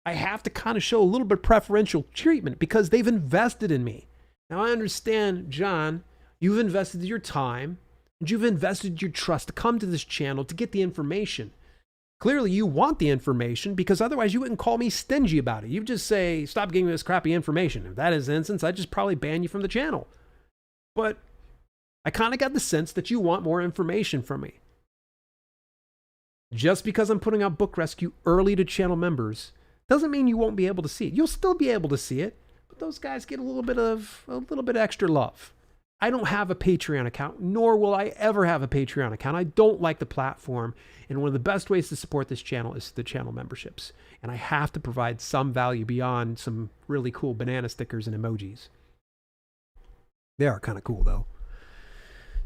I have to kind of show a little bit of preferential treatment because they've invested in me. Now I understand, John, you've invested your time, You've invested your trust to come to this channel to get the information. Clearly you want the information, because otherwise you wouldn't call me stingy about it. You'd just say, stop giving me this crappy information. If that is the instance, I'd just probably ban you from the channel. But I kind of got the sense that you want more information from me. Just because I'm putting out Book Rescue early to channel members doesn't mean you won't be able to see it. You'll still be able to see it, but those guys get a little bit extra love. I don't have a Patreon account, nor will I ever have a Patreon account. I don't like the platform, and one of the best ways to support this channel is the channel memberships. And I have to provide some value beyond some really cool banana stickers and emojis. They are kind of cool though.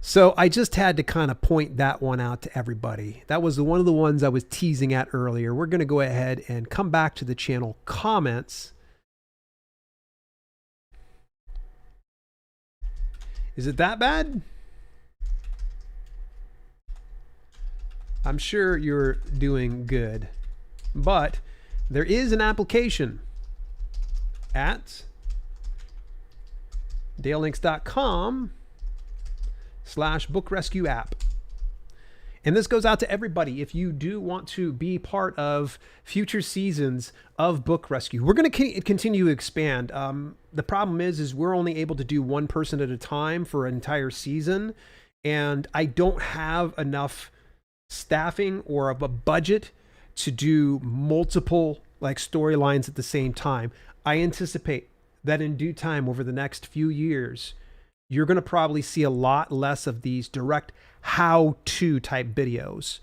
So I just had to kind of point that one out to everybody. That was one of the ones I was teasing at earlier. We're going to go ahead and come back to the channel comments. Is it that bad? I'm sure you're doing good, but there is an application at dalelinks.com/bookrescue-app. And this goes out to everybody. If you do want to be part of future seasons of Book Rescue, we're going to continue to expand. The problem is we're only able to do one person at a time for an entire season. And I don't have enough staffing or of a budget to do multiple like storylines at the same time. I anticipate that in due time over the next few years, you're going to probably see a lot less of these direct how-to type videos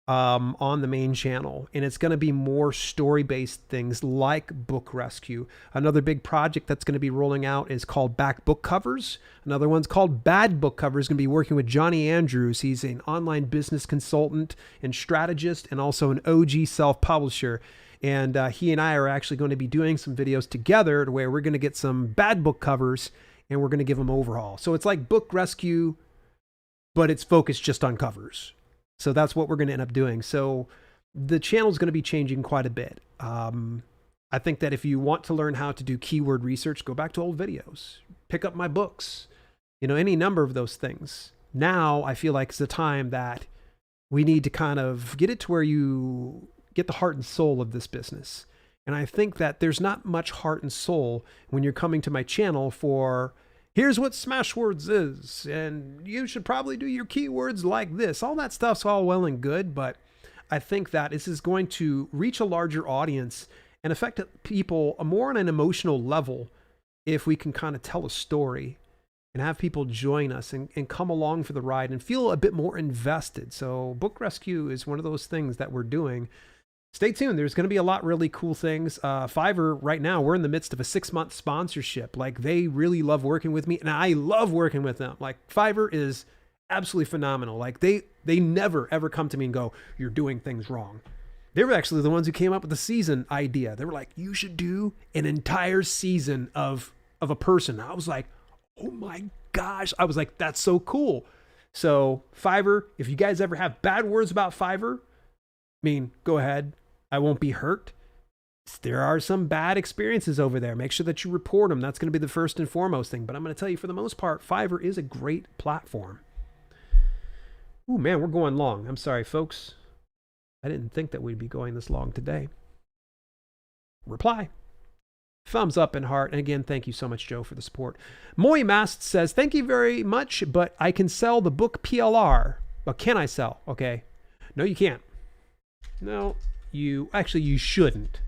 on the main channel. And it's going to be more story-based things like Book Rescue. Another big project that's going to be rolling out is called Back Book Covers. Another one's called Bad Book Covers. Going to be working with Johnny Andrews. He's an online business consultant and strategist and also an OG self-publisher. And he and I are actually going to be doing some videos together to where we're going to get some bad book covers and we're going to give them overhaul. So it's like Book Rescue, but it's focused just on covers. So that's what we're going to end up doing. So the channel is going to be changing quite a bit. I think that if you want to learn how to do keyword research, go back to old videos, pick up my books, you know, any number of those things. Now I feel like it's the time that we need to kind of get it to where you get the heart and soul of this business. And I think that there's not much heart and soul when you're coming to my channel for, here's what smashwords is, and you should probably do your keywords like this. All that stuff's all well and good, but I think that this is going to reach a larger audience and affect people more on an emotional level if we can kind of tell a story and have people join us and come along for the ride and feel a bit more invested. So Book Rescue is one of those things that we're doing. Stay tuned. There's going to be a lot really cool things. Fiverr right now, we're in the midst of a 6-month sponsorship. Like they really love working with me and I love working with them. Like Fiverr is absolutely phenomenal. Like they never ever come to me and go, you're doing things wrong. They were actually the ones who came up with the season idea. They were like, you should do an entire season of a person. I was like, oh my gosh. I was like, that's so cool. So Fiverr, if you guys ever have bad words about Fiverr, I mean, go ahead. I won't be hurt. There are some bad experiences over there. Make sure that you report them. That's going to be the first and foremost thing. But I'm going to tell you, for the most part, Fiverr is a great platform. Ooh, man, we're going long. I'm sorry, folks. I didn't think that we'd be going this long today. Reply. Thumbs up and heart. And again, thank you so much, Joe, for the support. Moy Mast says, thank you very much, but I can sell the book PLR. But can I sell? Okay. No, you can't. No, you shouldn't.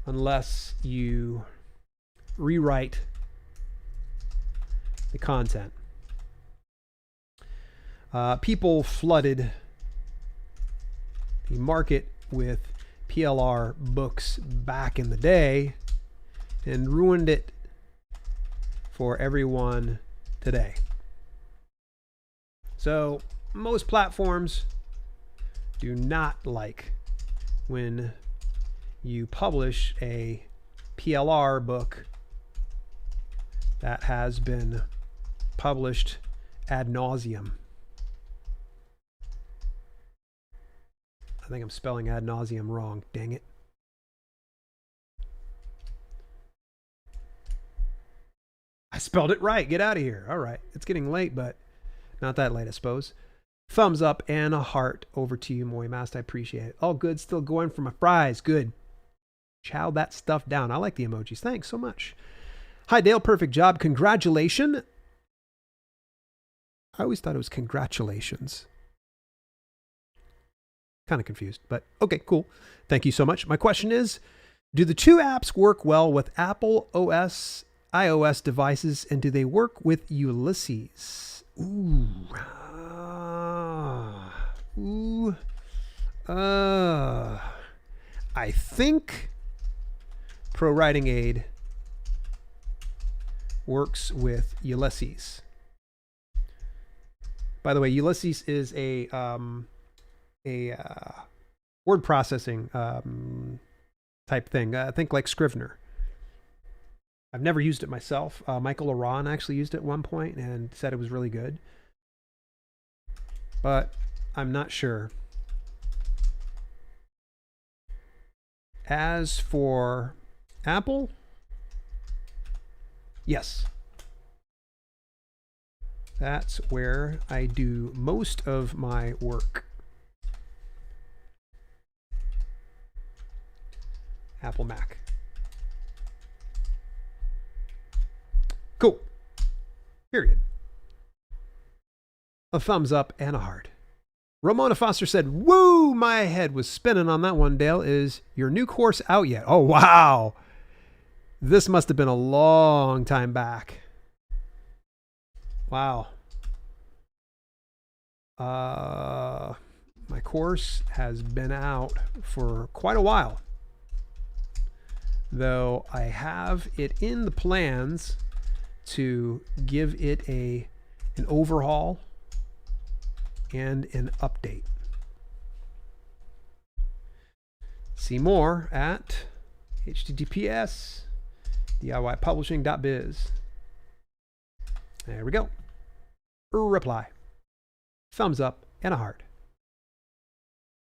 Unless you rewrite the content. People flooded the market with PLR books back in the day and ruined it for everyone today. So most platforms do not like when you publish a PLR book that has been published ad nauseum. I think I'm spelling ad nauseum wrong. Dang it. I spelled it right. Get out of here. All right. It's getting late, but not that late, I suppose. Thumbs up and a heart over to you, Moy Mast. I appreciate it. All good. Still going for my fries. Good. Chow that stuff down. I like the emojis. Thanks so much. Hi, Dale. Perfect job. Congratulations. I always thought it was congratulations. Kind of confused, but okay, cool. Thank you so much. My question is, do the two apps work well with Apple OS, iOS devices, and do they work with Ulysses? I think Pro Writing Aid works with Ulysses. By the way, Ulysses is a word processing type thing. Think like Scrivener. I've never used it myself. Michael Aron actually used it at one point and said it was really good. But I'm not sure. As for Apple, yes. That's where I do most of my work. Apple Mac. Cool. Period. A thumbs up and a heart. Ramona Foster said, woo, my head was spinning on that one, Dale. Is your new course out yet? Oh, wow. This must have been a long time back. Wow. My course has been out for quite a while, though I have it in the plans to give it an overhaul and an update. See more at https://diypublishing.biz. There we go. Reply. Thumbs up and a heart.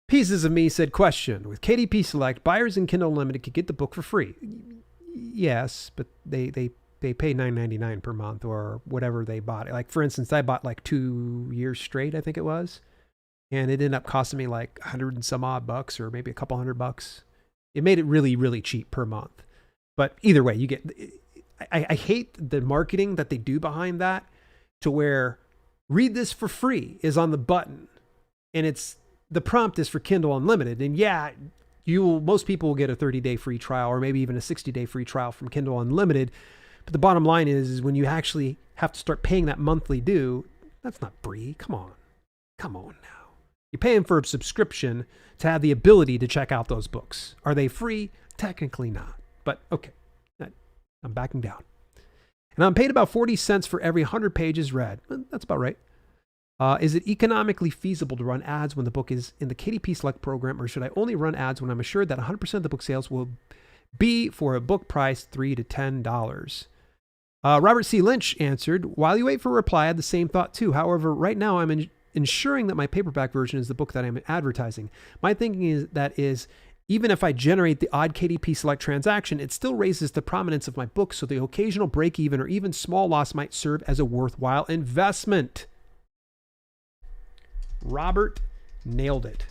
Pieces of Me said, question, with KDP Select, buyers in Kindle Unlimited could get the book for free. Yes, but they pay $9.99 per month or whatever they bought. Like, for instance, I bought like 2 years straight, I think it was. And it ended up costing me like 100 and some odd bucks, or maybe a couple $100. It made it really, really cheap per month. But either way, you get, I hate the marketing that they do behind that, to where read this for free is on the button. And the prompt is for Kindle Unlimited. And yeah, most people will get a 30-day free trial, or maybe even a 60-day free trial from Kindle Unlimited. But the bottom line is when you actually have to start paying that monthly due, that's not free. Come on now. You're paying for a subscription to have the ability to check out those books. Are they free? Technically not. But okay, I'm backing down. And I'm paid about 40 cents for every 100 pages read. That's about right. Is it economically feasible to run ads when the book is in the KDP Select program, or should I only run ads when I'm assured that 100% of the book sales will be for a book price $3 to $10? Robert C. Lynch answered, while you wait for a reply, I had the same thought too. However, right now I'm ensuring that my paperback version is the book that I'm advertising. My thinking is even if I generate the odd KDP Select transaction, it still raises the prominence of my book, so the occasional break even or even small loss might serve as a worthwhile investment. Robert nailed it.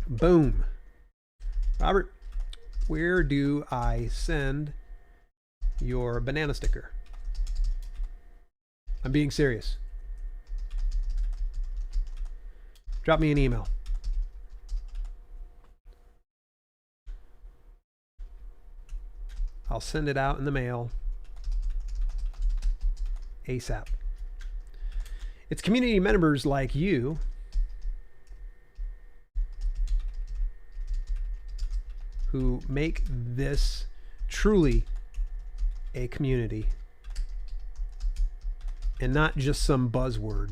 Boom. Robert, where do I send your banana sticker? I'm being serious. Drop me an email. I'll send it out in the mail ASAP. It's community members like you who make this truly a community and not just some buzzword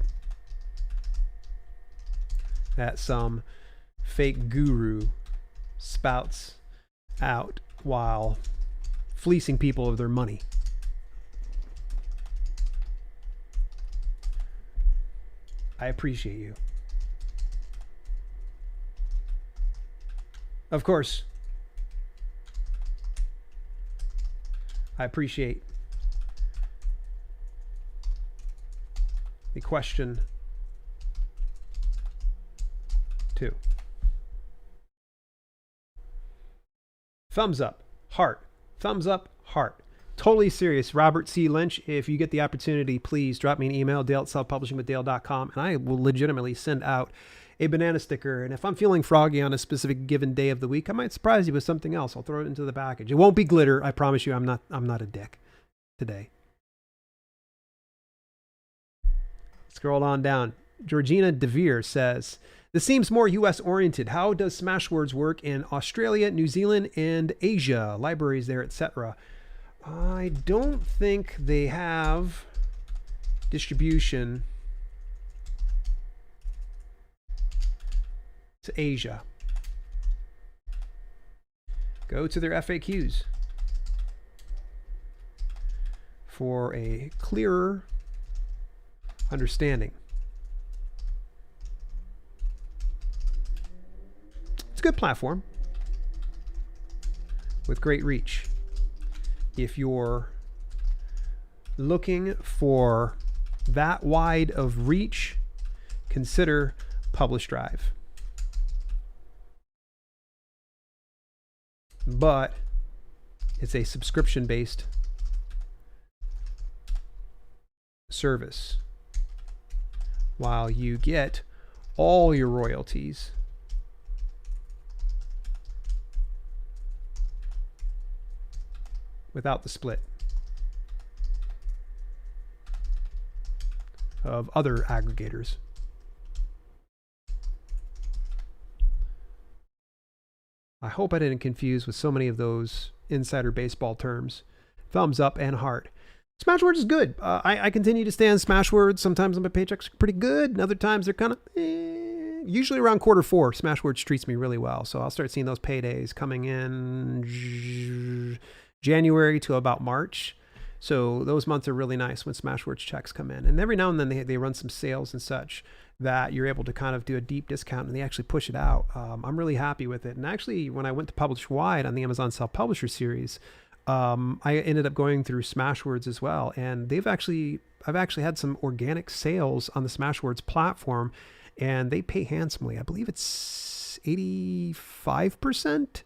that some fake guru spouts out while fleecing people of their money. I appreciate you. Of course, I appreciate question 2. Thumbs up, heart. Thumbs up, heart. Totally serious. Robert C. Lynch, if you get the opportunity, please drop me an email, dale@selfpublishingwithdale.com, and I will legitimately send out a banana sticker. And if I'm feeling froggy on a specific given day of the week, I might surprise you with something else. I'll throw it into the package. It won't be glitter. I promise you, I'm not a dick today. Scroll on down. Georgina DeVere says, this seems more U.S. oriented. How does Smashwords work in Australia, New Zealand, and Asia? Libraries there, etc. I don't think they have distribution to Asia. Go to their FAQs for a clearer understanding. It's a good platform with great reach. If you're looking for that wide of reach, consider Publish Drive. But it's a subscription-based service. While you get all your royalties without the split of other aggregators. I hope I didn't confuse with so many of those insider baseball terms. Thumbs up and heart. Smashwords is good. I continue to stay on Smashwords. Sometimes my paychecks are pretty good, and other times they're kind of usually around Q4. Smashwords treats me really well, so I'll start seeing those paydays coming in January to about March. So those months are really nice when Smashwords checks come in. And every now and then they run some sales and such that you're able to kind of do a deep discount, and they actually push it out. I'm really happy with it. And actually, when I went to Publish Wide on the Amazon Self-Publisher series, I ended up going through Smashwords as well. And I've actually had some organic sales on the Smashwords platform, and they pay handsomely. I believe it's 85%,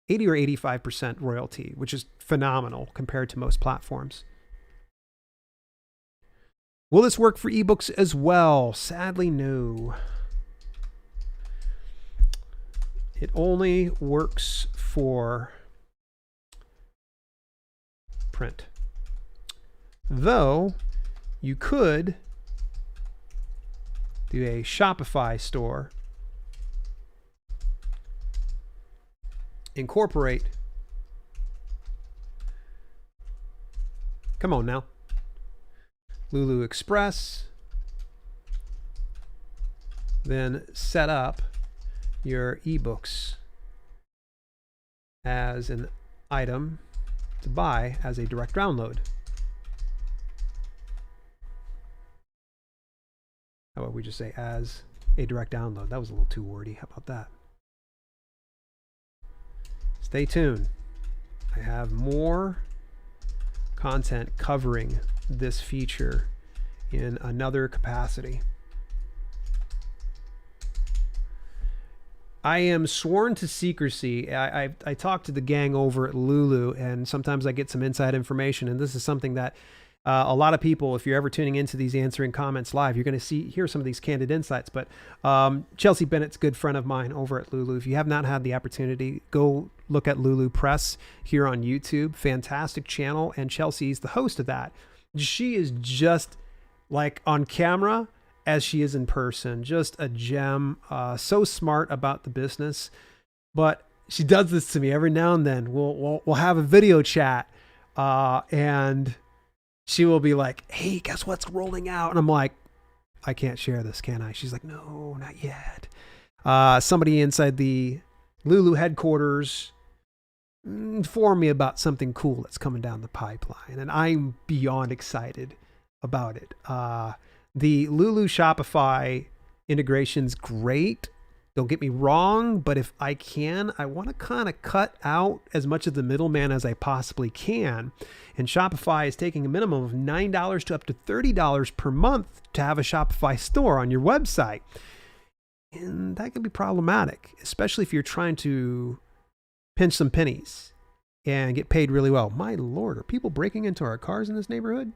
80 or 85% royalty, which is phenomenal compared to most platforms. Will this work for ebooks as well? Sadly, no. It only works for print. Though you could do a Shopify store, incorporate, come on now, Lulu Express, then set up your ebooks as an item to buy as a direct download. How about we just say as a direct download? That was a little too wordy. How about that? Stay tuned. I have more content covering this feature in another capacity. I am sworn to secrecy. I talk to the gang over at Lulu, and sometimes I get some inside information, and this is something that a lot of people, if you're ever tuning into these answering comments live, you're going to hear some of these candid insights. But Chelsea Bennett's a good friend of mine over at Lulu. If you have not had the opportunity, go look at Lulu Press here on YouTube. Fantastic channel, and Chelsea's the host of that. She is just like on camera as she is in person, just a gem. So smart about the business, but she does this to me every now and then. We'll have a video chat, and she will be like, "Hey, guess what's rolling out?" And I'm like, "I can't share this, can I?" She's like, "No, not yet." Somebody inside the Lulu headquarters informed me about something cool that's coming down the pipeline, and I'm beyond excited about it. The Lulu Shopify integration's great. Don't get me wrong, but if I can, I want to kind of cut out as much of the middleman as I possibly can. And Shopify is taking a minimum of $9 to up to $30 per month to have a Shopify store on your website. And that can be problematic, especially if you're trying to pinch some pennies and get paid really well. My Lord, are people breaking into our cars in this neighborhood?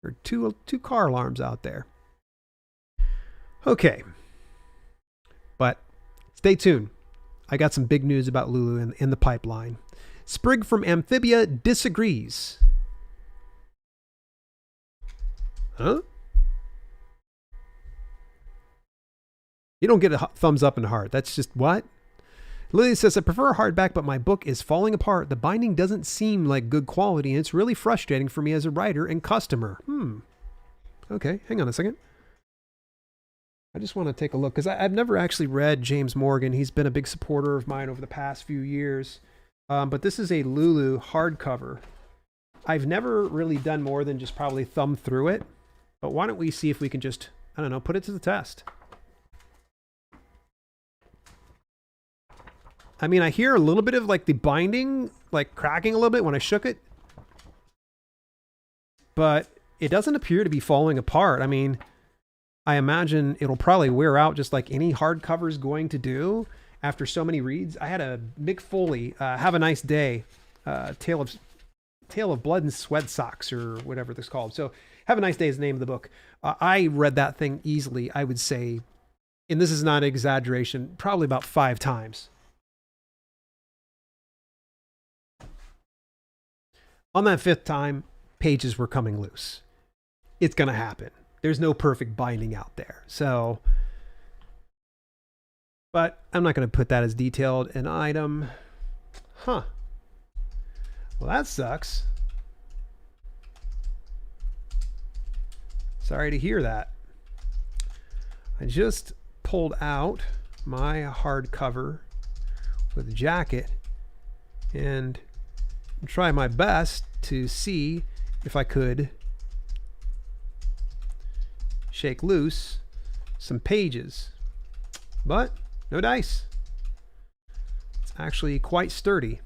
There are two car alarms out there. Okay. But stay tuned. I got some big news about Lulu in the pipeline. Sprig from Amphibia disagrees. Huh? You don't get a thumbs up and heart. That's just what? Lily says, I prefer a hardback, but my book is falling apart. The binding doesn't seem like good quality, and it's really frustrating for me as a writer and customer. Okay, hang on a second. I just want to take a look, because I've never actually read James Morgan. He's been a big supporter of mine over the past few years. But this is a Lulu hardcover. I've never really done more than just probably thumb through it. But why don't we see if we can just, I don't know, put it to the test. I mean, I hear a little bit of like the binding, like cracking a little bit when I shook it. But it doesn't appear to be falling apart. I mean, I imagine it'll probably wear out just like any hardcover is going to do after so many reads. I had a Mick Foley, Have a Nice Day, Tale of Blood and Sweat Socks, or whatever this is called. So Have a Nice Day is the name of the book. I read that thing easily, I would say, and this is not an exaggeration, probably about 5 times. On that 5th time, pages were coming loose. It's going to happen. There's no perfect binding out there. So, but I'm not going to put that as detailed an item. Huh. Well, that sucks. Sorry to hear that. I just pulled out my hardcover with a jacket and try my best to see if I could shake loose some pages, but no dice. It's actually quite sturdy,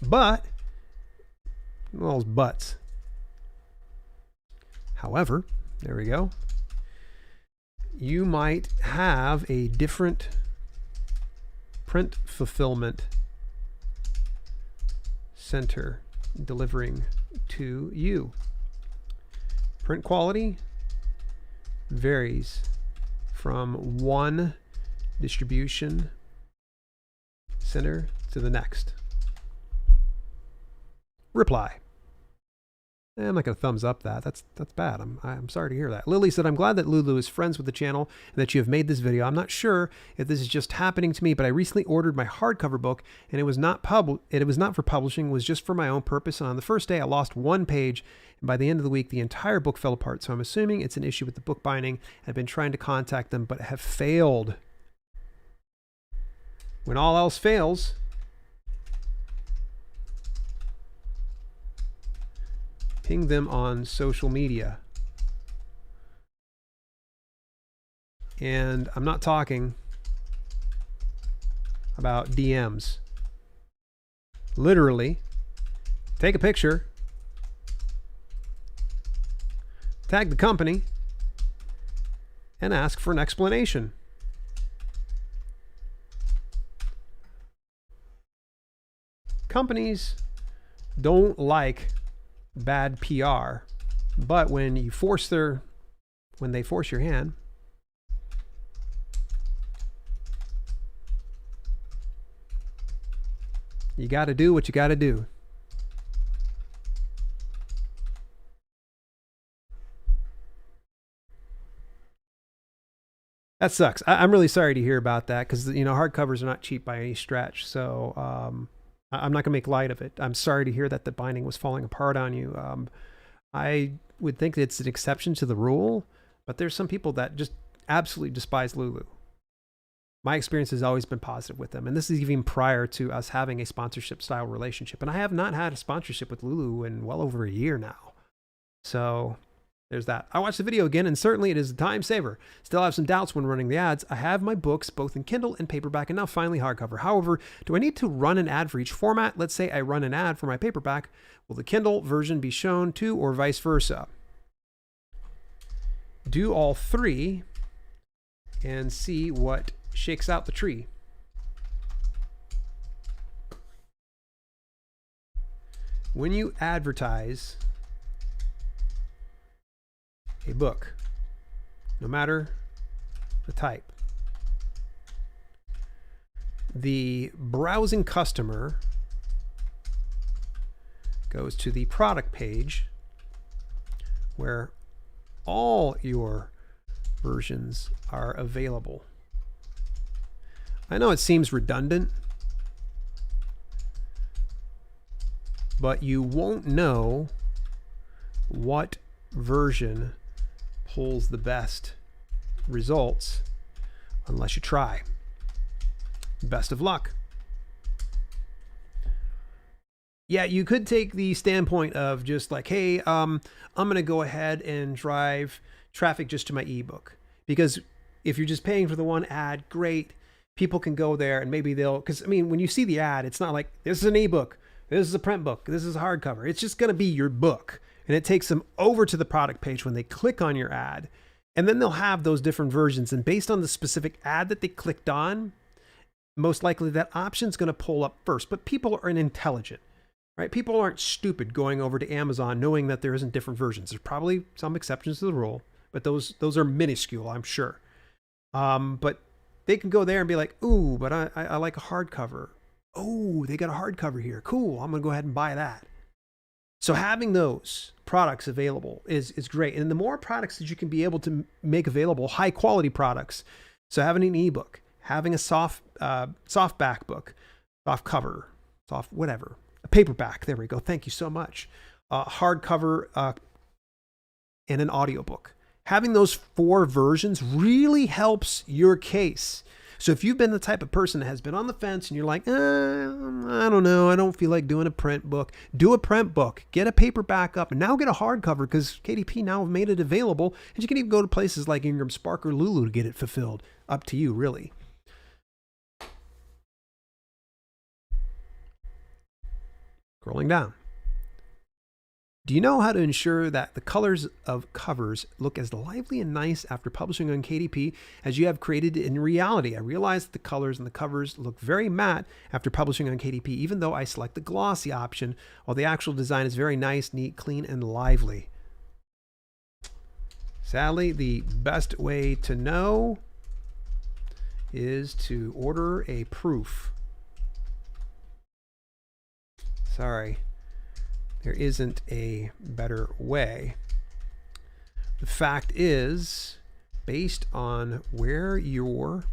but well, it's butts. However, there we go. You might have a different print fulfillment center delivering to you. Print quality varies from one distribution center to the next. Reply. I'm not going to thumbs up that. That's bad. I'm sorry to hear that. Lily said, I'm glad that Lulu is friends with the channel and that you have made this video. I'm not sure if this is just happening to me, but I recently ordered my hardcover book and it was not for publishing, it was just for my own purpose. And on the first day, I lost 1 page. And by the end of the week, the entire book fell apart. So I'm assuming it's an issue with the book binding. I've been trying to contact them, but have failed. When all else fails, ping them on social media. And I'm not talking about DMs. Literally, take a picture, tag the company, and ask for an explanation. Companies don't like bad PR, but when they force your hand, you got to do what you got to do. That sucks. I'm really sorry to hear about that, because hardcovers are not cheap by any stretch. So I'm not going to make light of it. I'm sorry to hear that the binding was falling apart on you. I would think that it's an exception to the rule, but there's some people that just absolutely despise Lulu. My experience has always been positive with them, and this is even prior to us having a sponsorship style relationship. And I have not had a sponsorship with Lulu in well over a year now. So There's that. I watched the video again, and certainly it is a time saver. Still have some doubts when running the ads. I have my books both in Kindle and paperback, and now finally hardcover. However, do I need to run an ad for each format? Let's say I run an ad for my paperback. Will the Kindle version be shown too, or vice versa? Do all three and see what shakes out the tree. When you advertise a book, no matter the type, the browsing customer goes to the product page where all your versions are available. I know it seems redundant, but you won't know what version pulls the best results unless you try. Best of luck. Yeah, you could take the standpoint of just like, hey, I'm going to go ahead and drive traffic just to my ebook. Because if you're just paying for the one ad, great. People can go there and maybe they'll, because I mean, when you see the ad, it's not like this is an ebook, this is a print book, this is a hardcover. It's just going to be your book. And it takes them over to the product page when they click on your ad. And then they'll have those different versions. And based on the specific ad that they clicked on, most likely that option's going to pull up first. But people are intelligent, right? People aren't stupid going over to Amazon knowing that there isn't different versions. There's probably some exceptions to the rule, but those are minuscule, I'm sure. But they can go there and be like, ooh, but I like a hardcover. Oh, they got a hardcover here. Cool. I'm going to go ahead and buy that. So having those products available is great. And the more products that you can be able to make available, high quality products. So having an ebook, having a softback book, soft cover, soft whatever, a paperback. There we go. Thank you so much. Hardcover and an audiobook. Having those 4 versions really helps your case. So if you've been the type of person that has been on the fence and you're like, I don't know, I don't feel like doing a print book, do a print book, get a paperback up, and now get a hardcover because KDP now have made it available. And you can even go to places like Ingram Spark or Lulu to get it fulfilled. Up to you, really. Scrolling down. Do you know how to ensure that the colors of covers look as lively and nice after publishing on KDP as you have created in reality? I realize that the colors and the covers look very matte after publishing on KDP, even though I select the glossy option, while the actual design is very nice, neat, clean, and lively. Sadly, the best way to know is to order a proof. Sorry. There isn't a better way. The fact is, based on where you're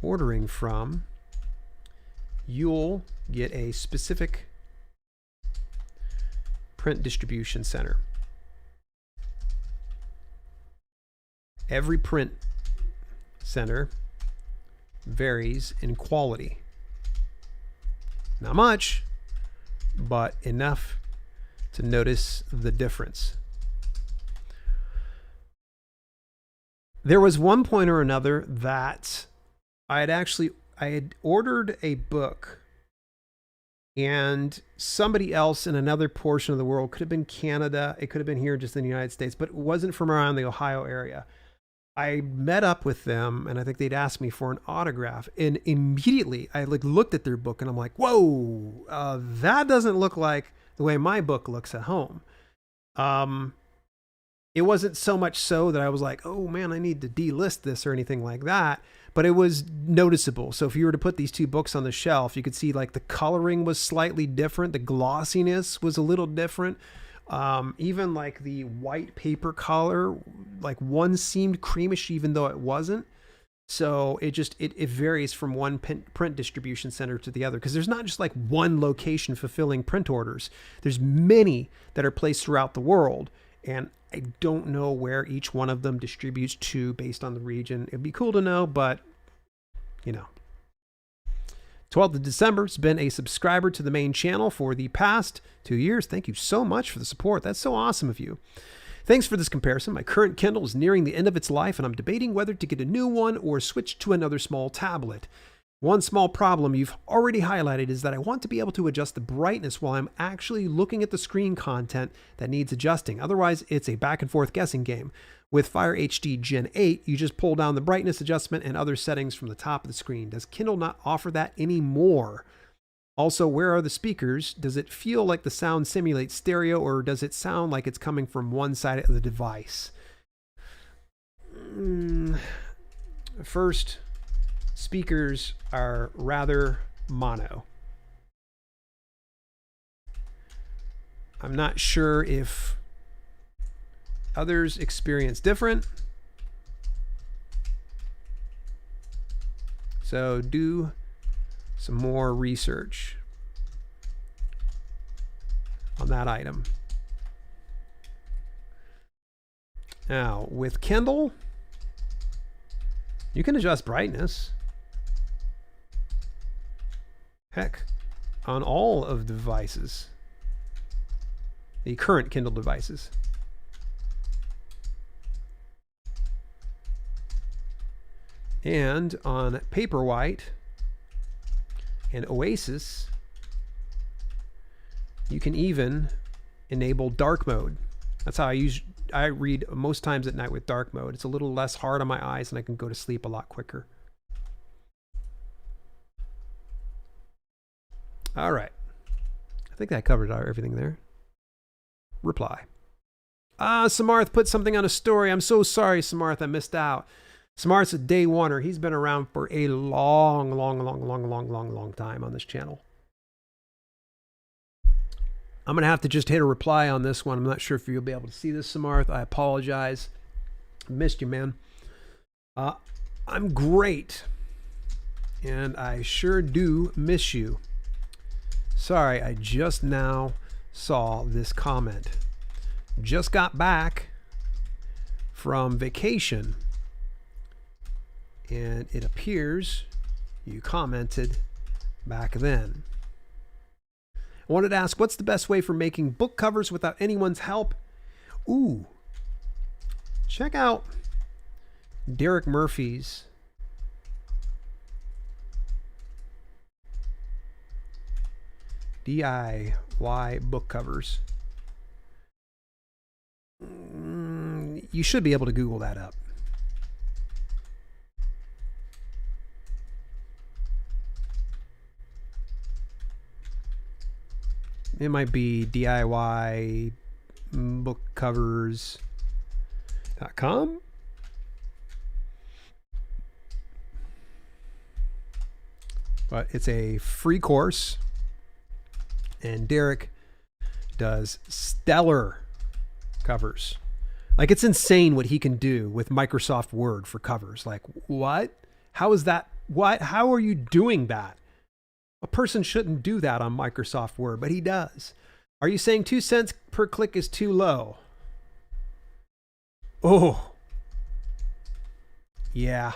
ordering from, you'll get a specific print distribution center. Every print center varies in quality. Not much, but enough to notice the difference. There was one point or another that I had ordered a book and somebody else in another portion of the world, could have been Canada, it could have been here just in the United States, but it wasn't from around the Ohio area. I met up with them and I think they'd asked me for an autograph, and immediately I looked at their book and I'm like, whoa, that doesn't look like the way my book looks at home. It wasn't so much so that I was like, oh man, I need to delist this or anything like that, but it was noticeable. So if you were to put these 2 books on the shelf, you could see like the coloring was slightly different. The glossiness was a little different. Even like the white paper color, like one seemed creamish even though it wasn't. So it varies from one print distribution center to the other, because there's not just like one location fulfilling print orders. There's many that are placed throughout the world, and I don't know where each one of them distributes to based on the region. It'd be cool to know, but you know. 12th of December has been a subscriber to the main channel for the past 2 years. Thank you so much for the support. That's so awesome of you. Thanks for this comparison. My current Kindle is nearing the end of its life, and I'm debating whether to get a new one or switch to another small tablet. One small problem you've already highlighted is that I want to be able to adjust the brightness while I'm actually looking at the screen content that needs adjusting. Otherwise, it's a back and forth guessing game. With Fire HD Gen 8, you just pull down the brightness adjustment and other settings from the top of the screen. Does Kindle not offer that anymore? Also, where are the speakers? Does it feel like the sound simulates stereo, or does it sound like it's coming from one side of the device? First, speakers are rather mono. I'm not sure if others experience different. So do some more research on that item. Now, with Kindle, you can adjust brightness. Heck, on all of the devices, the current Kindle devices. And on Paperwhite and Oasis, you can even enable dark mode. That's how I read most times at night with dark mode. It's a little less hard on my eyes and I can go to sleep a lot quicker. All right. I think that covered everything there. Reply. Samarth put something on a story. I'm so sorry, Samarth. I missed out. Samarth's a day oneer. He's been around for a long time on this channel. I'm going to have to just hit a reply on this one. I'm not sure if you'll be able to see this, Samarth. I apologize. Missed you, man. I'm great. And I sure do miss you. Sorry, I just now saw this comment. Just got back from vacation. And it appears you commented back then. I wanted to ask, what's the best way for making book covers without anyone's help? Ooh, check out Derek Murphy's DIY book covers. You should be able to Google that up. It might be DIY bookcovers.com. But it's a free course. And Derek does stellar covers. Like, it's insane what he can do with Microsoft Word for covers. Like, what? How is that? What? How are you doing that? A person shouldn't do that on Microsoft Word, but he does. Are you saying 2 cents per click is too low? Oh, yeah.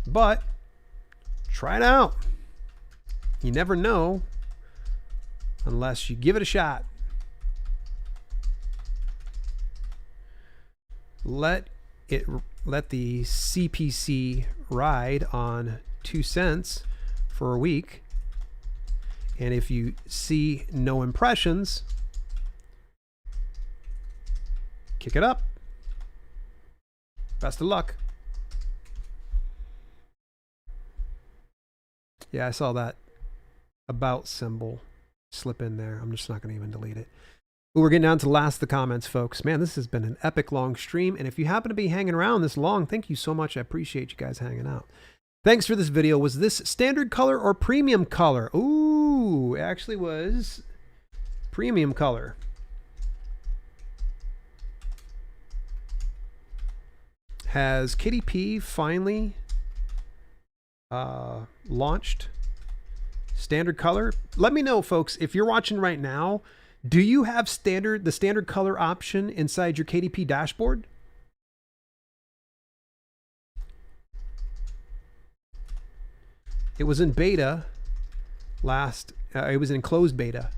But try it out. You never know unless you give it a shot. Let the CPC ride on 2 cents for a week, and if you see no impressions, kick it up. Best of luck. Yeah, I saw that about symbol slip in there. I'm just not going to even delete it. But we're getting down to the last of the comments, folks. Man, this has been an epic long stream, and if you happen to be hanging around this long, thank you so much. I appreciate you guys hanging out. Thanks for this video. Was this standard color or premium color? Ooh, it actually was premium color. Has KDP finally launched standard color? Let me know, folks, if you're watching right now, do you have the standard color option inside your KDP dashboard? It was in beta it was in closed beta.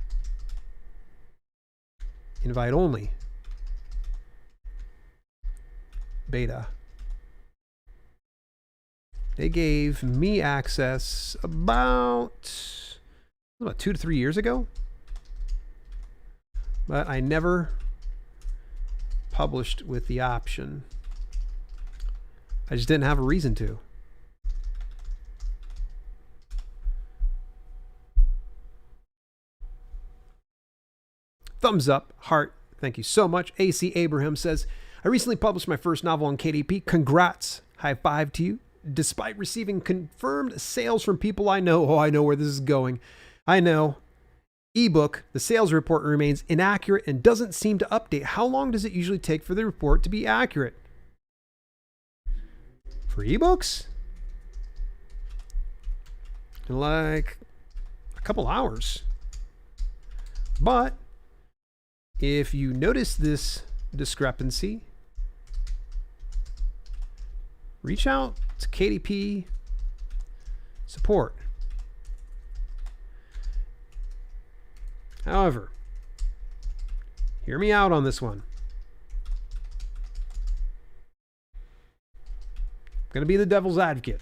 Invite only. beta. They gave me access about 2 to 3 years ago. But I never published with the option. I just didn't have a reason to. Thumbs up, heart. Thank you so much. AC Abraham says, I recently published my first novel on KDP. Congrats. High five to you. Despite receiving confirmed sales from people I know. Oh, I know where this is going. I know. Ebook, the sales report remains inaccurate and doesn't seem to update. How long does it usually take for the report to be accurate? For ebooks? Like a couple hours. But if you notice this discrepancy, reach out to KDP support. However, hear me out on this one. I'm going to be the devil's advocate.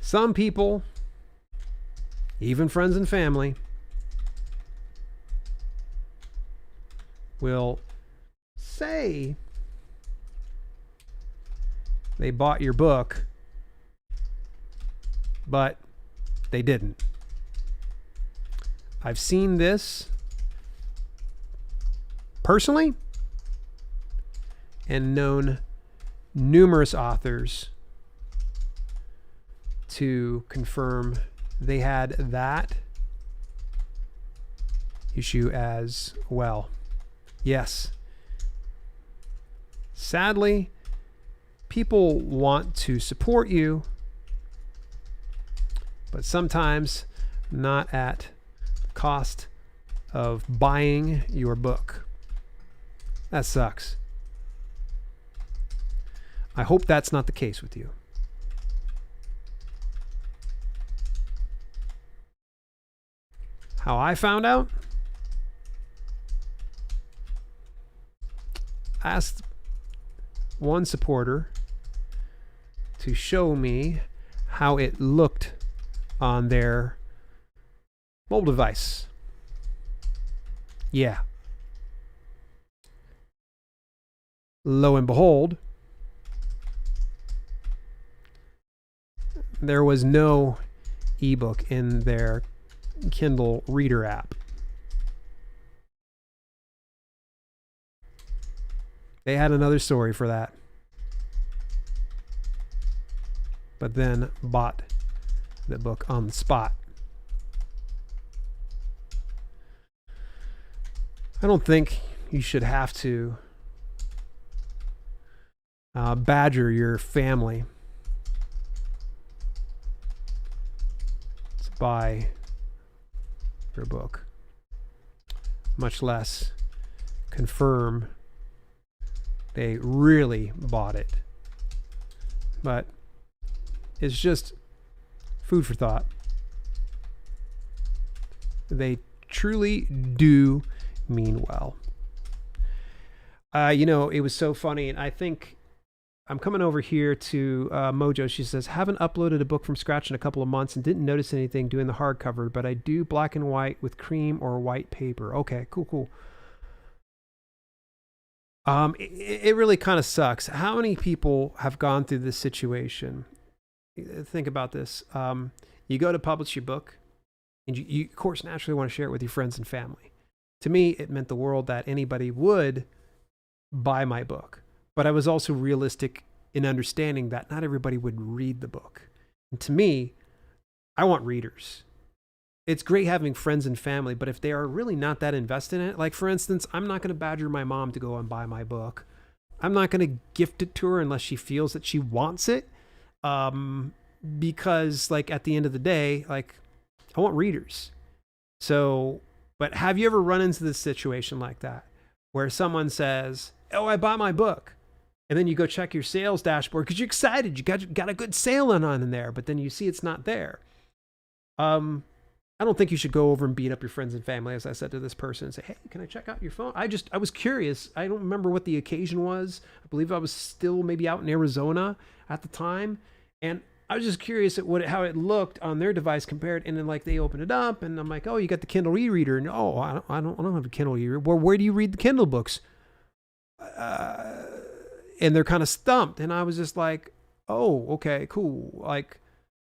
Some people, even friends and family, will say they bought your book, but they didn't. I've seen this personally and known numerous authors to confirm they had that issue as well. Yes. Sadly, people want to support you, but sometimes not at the cost of buying your book. That sucks. I hope that's not the case with you. How I found out? I asked one supporter to show me how it looked on their mobile device. Yeah. Lo and behold, there was no ebook in their Kindle Reader app. They had another story for that, but then bought the book on the spot. I don't think you should have to badger your family to buy your book, much less confirm they really bought it. But it's just food for thought. They truly do mean well. It was so funny, and I think I'm coming over here to Mojo. She says, haven't uploaded a book from scratch in a couple of months and didn't notice anything doing the hardcover, but I do black and white with cream or white paper. Okay, cool. It really kind of sucks. How many people have gone through this situation? Think about this. You go to publish your book, and you of course naturally want to share it with your friends and family. To me, it meant the world that anybody would buy my book. But I was also realistic in understanding that not everybody would read the book. And to me, I want readers. It's great having friends and family, but if they are really not that invested in it, like for instance, I'm not going to badger my mom to go and buy my book. I'm not going to gift it to her unless she feels that she wants it. Because like at the end of the day, like I want readers. So, but have you ever run into this situation like that where someone says, oh, I bought my book. And then you go check your sales dashboard because you're excited. You got a good sale on in there, but then you see it's not there. I don't think you should go over and beat up your friends and family, as I said to this person, and say, hey, can I check out your phone? I was curious. I don't remember what the occasion was. I believe I was still maybe out in Arizona at the time. And I was just curious at how it looked on their device compared. And then like they opened it up and I'm like, oh, you got the Kindle e-reader. And oh, I don't have a Kindle e-reader. Well, where do you read the Kindle books? And they're kind of stumped. And I was just like, oh, okay, cool. Like,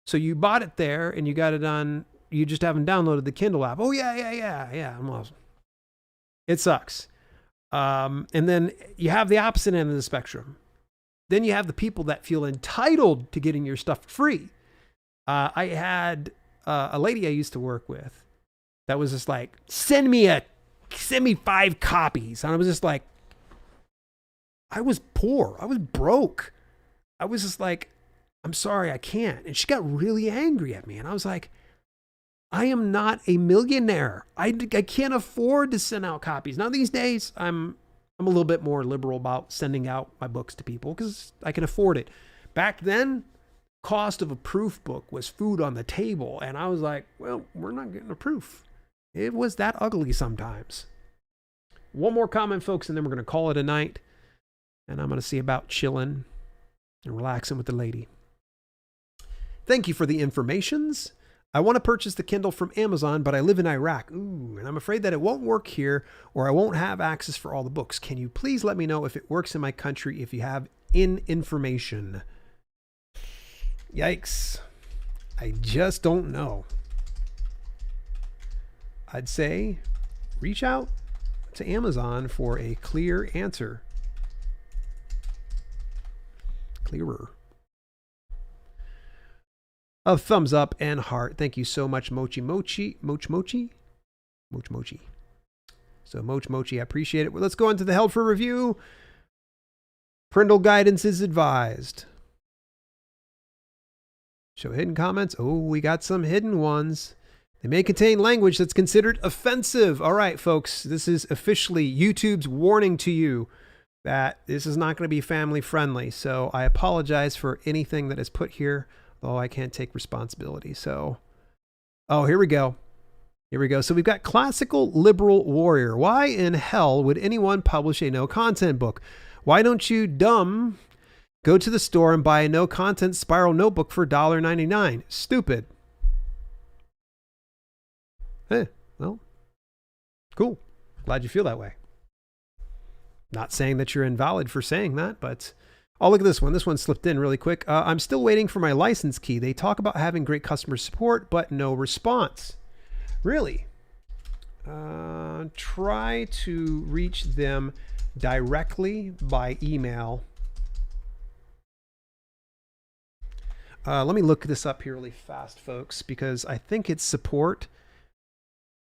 so you bought it there and you got it on, you just haven't downloaded the Kindle app. Oh yeah. I'm awesome. It sucks. And then you have the opposite end of the spectrum. Then you have the people that feel entitled to getting your stuff free. I had a lady I used to work with that was just like, send me 5 copies. And I was just like, I was poor. I was broke. I was just like, I'm sorry, I can't. And she got really angry at me. And I was like, I am not a millionaire. I can't afford to send out copies. Now these days, I'm a little bit more liberal about sending out my books to people because I can afford it. Back then, cost of a proof book was food on the table. And I was like, well, we're not getting a proof. It was that ugly sometimes. One more comment, folks, and then we're going to call it a night. And I'm going to see about chilling and relaxing with the lady. Thank you for the informations. I want to purchase the Kindle from Amazon, but I live in Iraq. Ooh, and I'm afraid that it won't work here or I won't have access for all the books. Can you please let me know if it works in my country if you have information? Yikes. I just don't know. I'd say reach out to Amazon for a clear answer. Clearer. A thumbs up and heart. Thank you so much, Mochi. So Mochi, I appreciate it. Well, let's go on to the held for review. Parental guidance is advised. Show hidden comments. Oh, we got some hidden ones. They may contain language that's considered offensive. All right, folks, this is officially YouTube's warning to you that this is not going to be family friendly. So I apologize for anything that is put here. Oh, I can't take responsibility. So, oh, here we go. So we've got classical liberal warrior. Why in hell would anyone publish a no content book? Why don't you go to the store and buy a no content spiral notebook for $1.99? Stupid. Hey, well, cool. Glad you feel that way. Not saying that you're invalid for saying that, but oh, look at this one. This one slipped in really quick. I'm still waiting for my license key. They talk about having great customer support, but no response. Really? Try to reach them directly by email. Let me look this up here really fast, folks, because I think it's support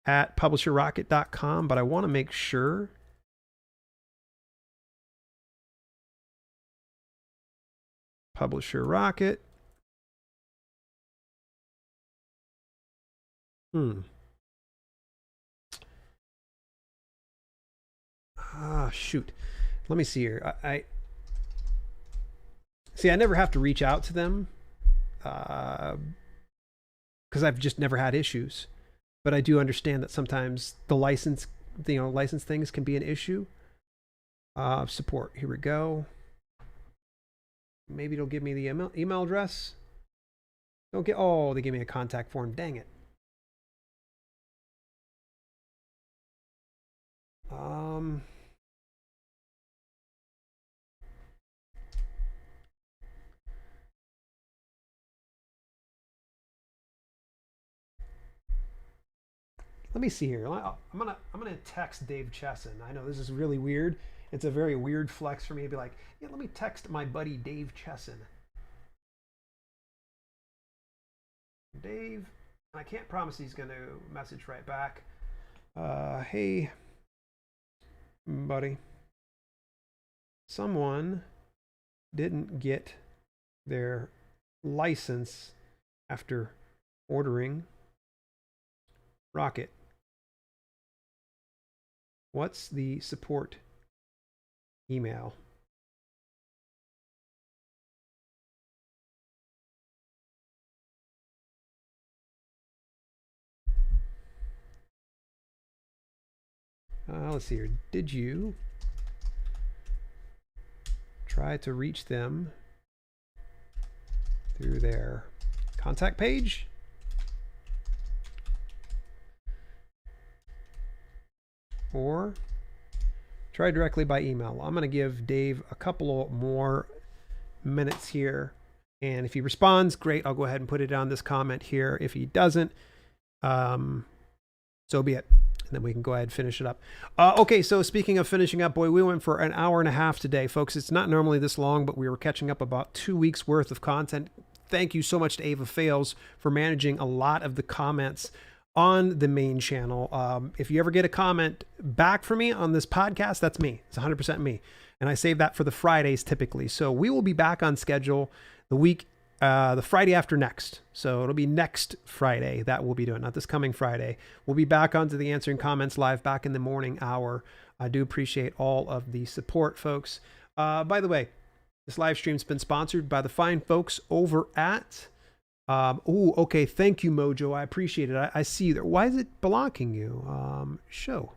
at publisherrocket.com, but I want to make sure. Publisher Rocket. Shoot. Let me see here. I see. I never have to reach out to them because I've just never had issues. But I do understand that sometimes the license things can be an issue. Support. Here we go. Maybe it'll give me the email address. Oh, they gave me a contact form. Dang it. Let me see here. I'm gonna text Dave Chesson. I know this is really weird. It's a very weird flex for me to be like, yeah, let me text my buddy Dave Chesson. Dave, I can't promise he's gonna message right back. Hey, buddy. Someone didn't get their license after ordering Rocket. What's the support email? Let's see here. Did you try to reach them through their contact page? Or try directly by email? I'm going to give Dave a couple more minutes here. And if he responds, great. I'll go ahead and put it on this comment here. If he doesn't, so be it. And then we can go ahead and finish it up. Okay, so speaking of finishing up, boy, we went for an hour and a half today, folks. It's not normally this long, but we were catching up about 2 weeks worth of content. Thank you so much to Ava Fails for managing a lot of the comments on the main channel. If you ever get a comment back from me on this podcast, that's me. It's 100% me. And I save that for the Fridays typically. So we will be back on schedule the Friday after next. So it'll be next Friday that we'll be doing, not this coming Friday. We'll be back onto the Answering Comments Live back in the morning hour. I do appreciate all of the support, folks. By the way, this live stream's been sponsored by the fine folks over at, okay. Thank you, Mojo. I appreciate it. I see there. Why is it blocking you? Show.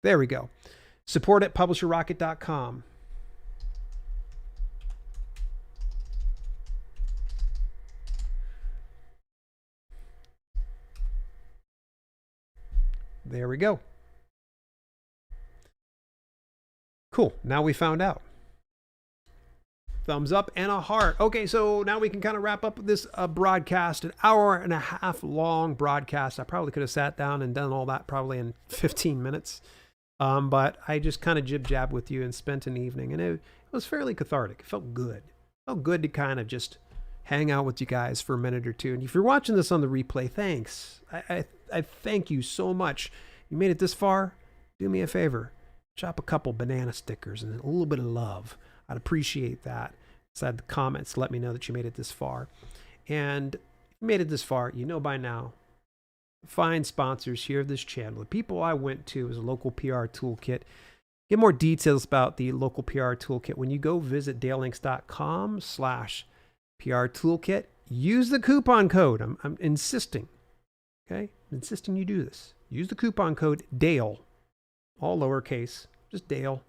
There we go. Support at publisherrocket.com. There we go. Cool. Now we found out. Thumbs up and a heart. Okay, so now we can kind of wrap up this broadcast, an hour and a half long broadcast. I probably could have sat down and done all that probably in 15 minutes. But I just kind of jib-jab with you and spent an evening, and it was fairly cathartic. It felt good. It felt good to kind of just hang out with you guys for a minute or two. And if you're watching this on the replay, thanks. I thank you so much. You made it this far. Do me a favor. Drop a couple banana stickers and a little bit of love. I'd appreciate that. Inside the comments, let me know that you made it this far. And if you made it this far, you know by now, fine sponsors here of this channel. The people I went to is a local PR toolkit. Get more details about the local PR toolkit when you go visit dalelinks.com/PR toolkit. Use the coupon code. I'm insisting. Okay? I'm insisting you do this. Use the coupon code DALE, all lowercase, just DALE.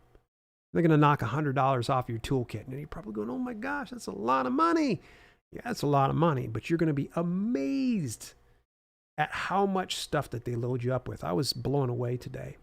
They're going to knock $100 off your toolkit. And you're probably going, oh my gosh, that's a lot of money. Yeah, that's a lot of money, but you're going to be amazed at how much stuff that they load you up with. I was blown away today.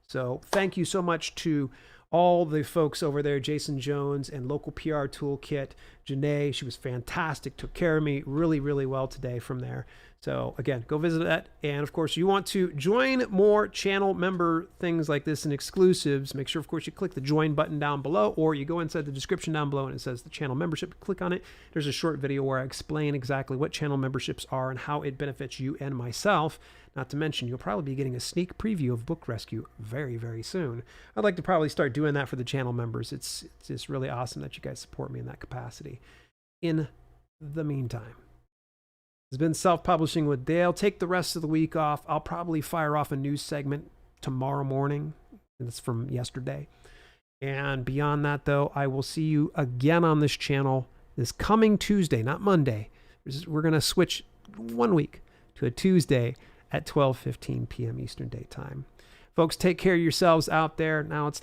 So thank you so much to all the folks over there, Jason Jones and Local PR Toolkit, Janae. She was fantastic, took care of me really, really well today from there. So again, go visit that. And of course, you want to join more channel member things like this and exclusives. Make sure, of course, you click the join button down below, or you go inside the description down below and it says the channel membership. Click on it. There's a short video where I explain exactly what channel memberships are and how it benefits you and myself. Not to mention, you'll probably be getting a sneak preview of Book Rescue very, very soon. I'd like to probably start doing that for the channel members. It's just really awesome that you guys support me in that capacity. In the meantime, it's been Self-Publishing with Dale. Take the rest of the week off. I'll probably fire off a news segment tomorrow morning. It's from yesterday. And beyond that, though, I will see you again on this channel this coming Tuesday, not Monday. We're going to switch 1 week to a Tuesday at 12:15 p.m. Eastern Daytime. Folks, take care of yourselves out there. Now it's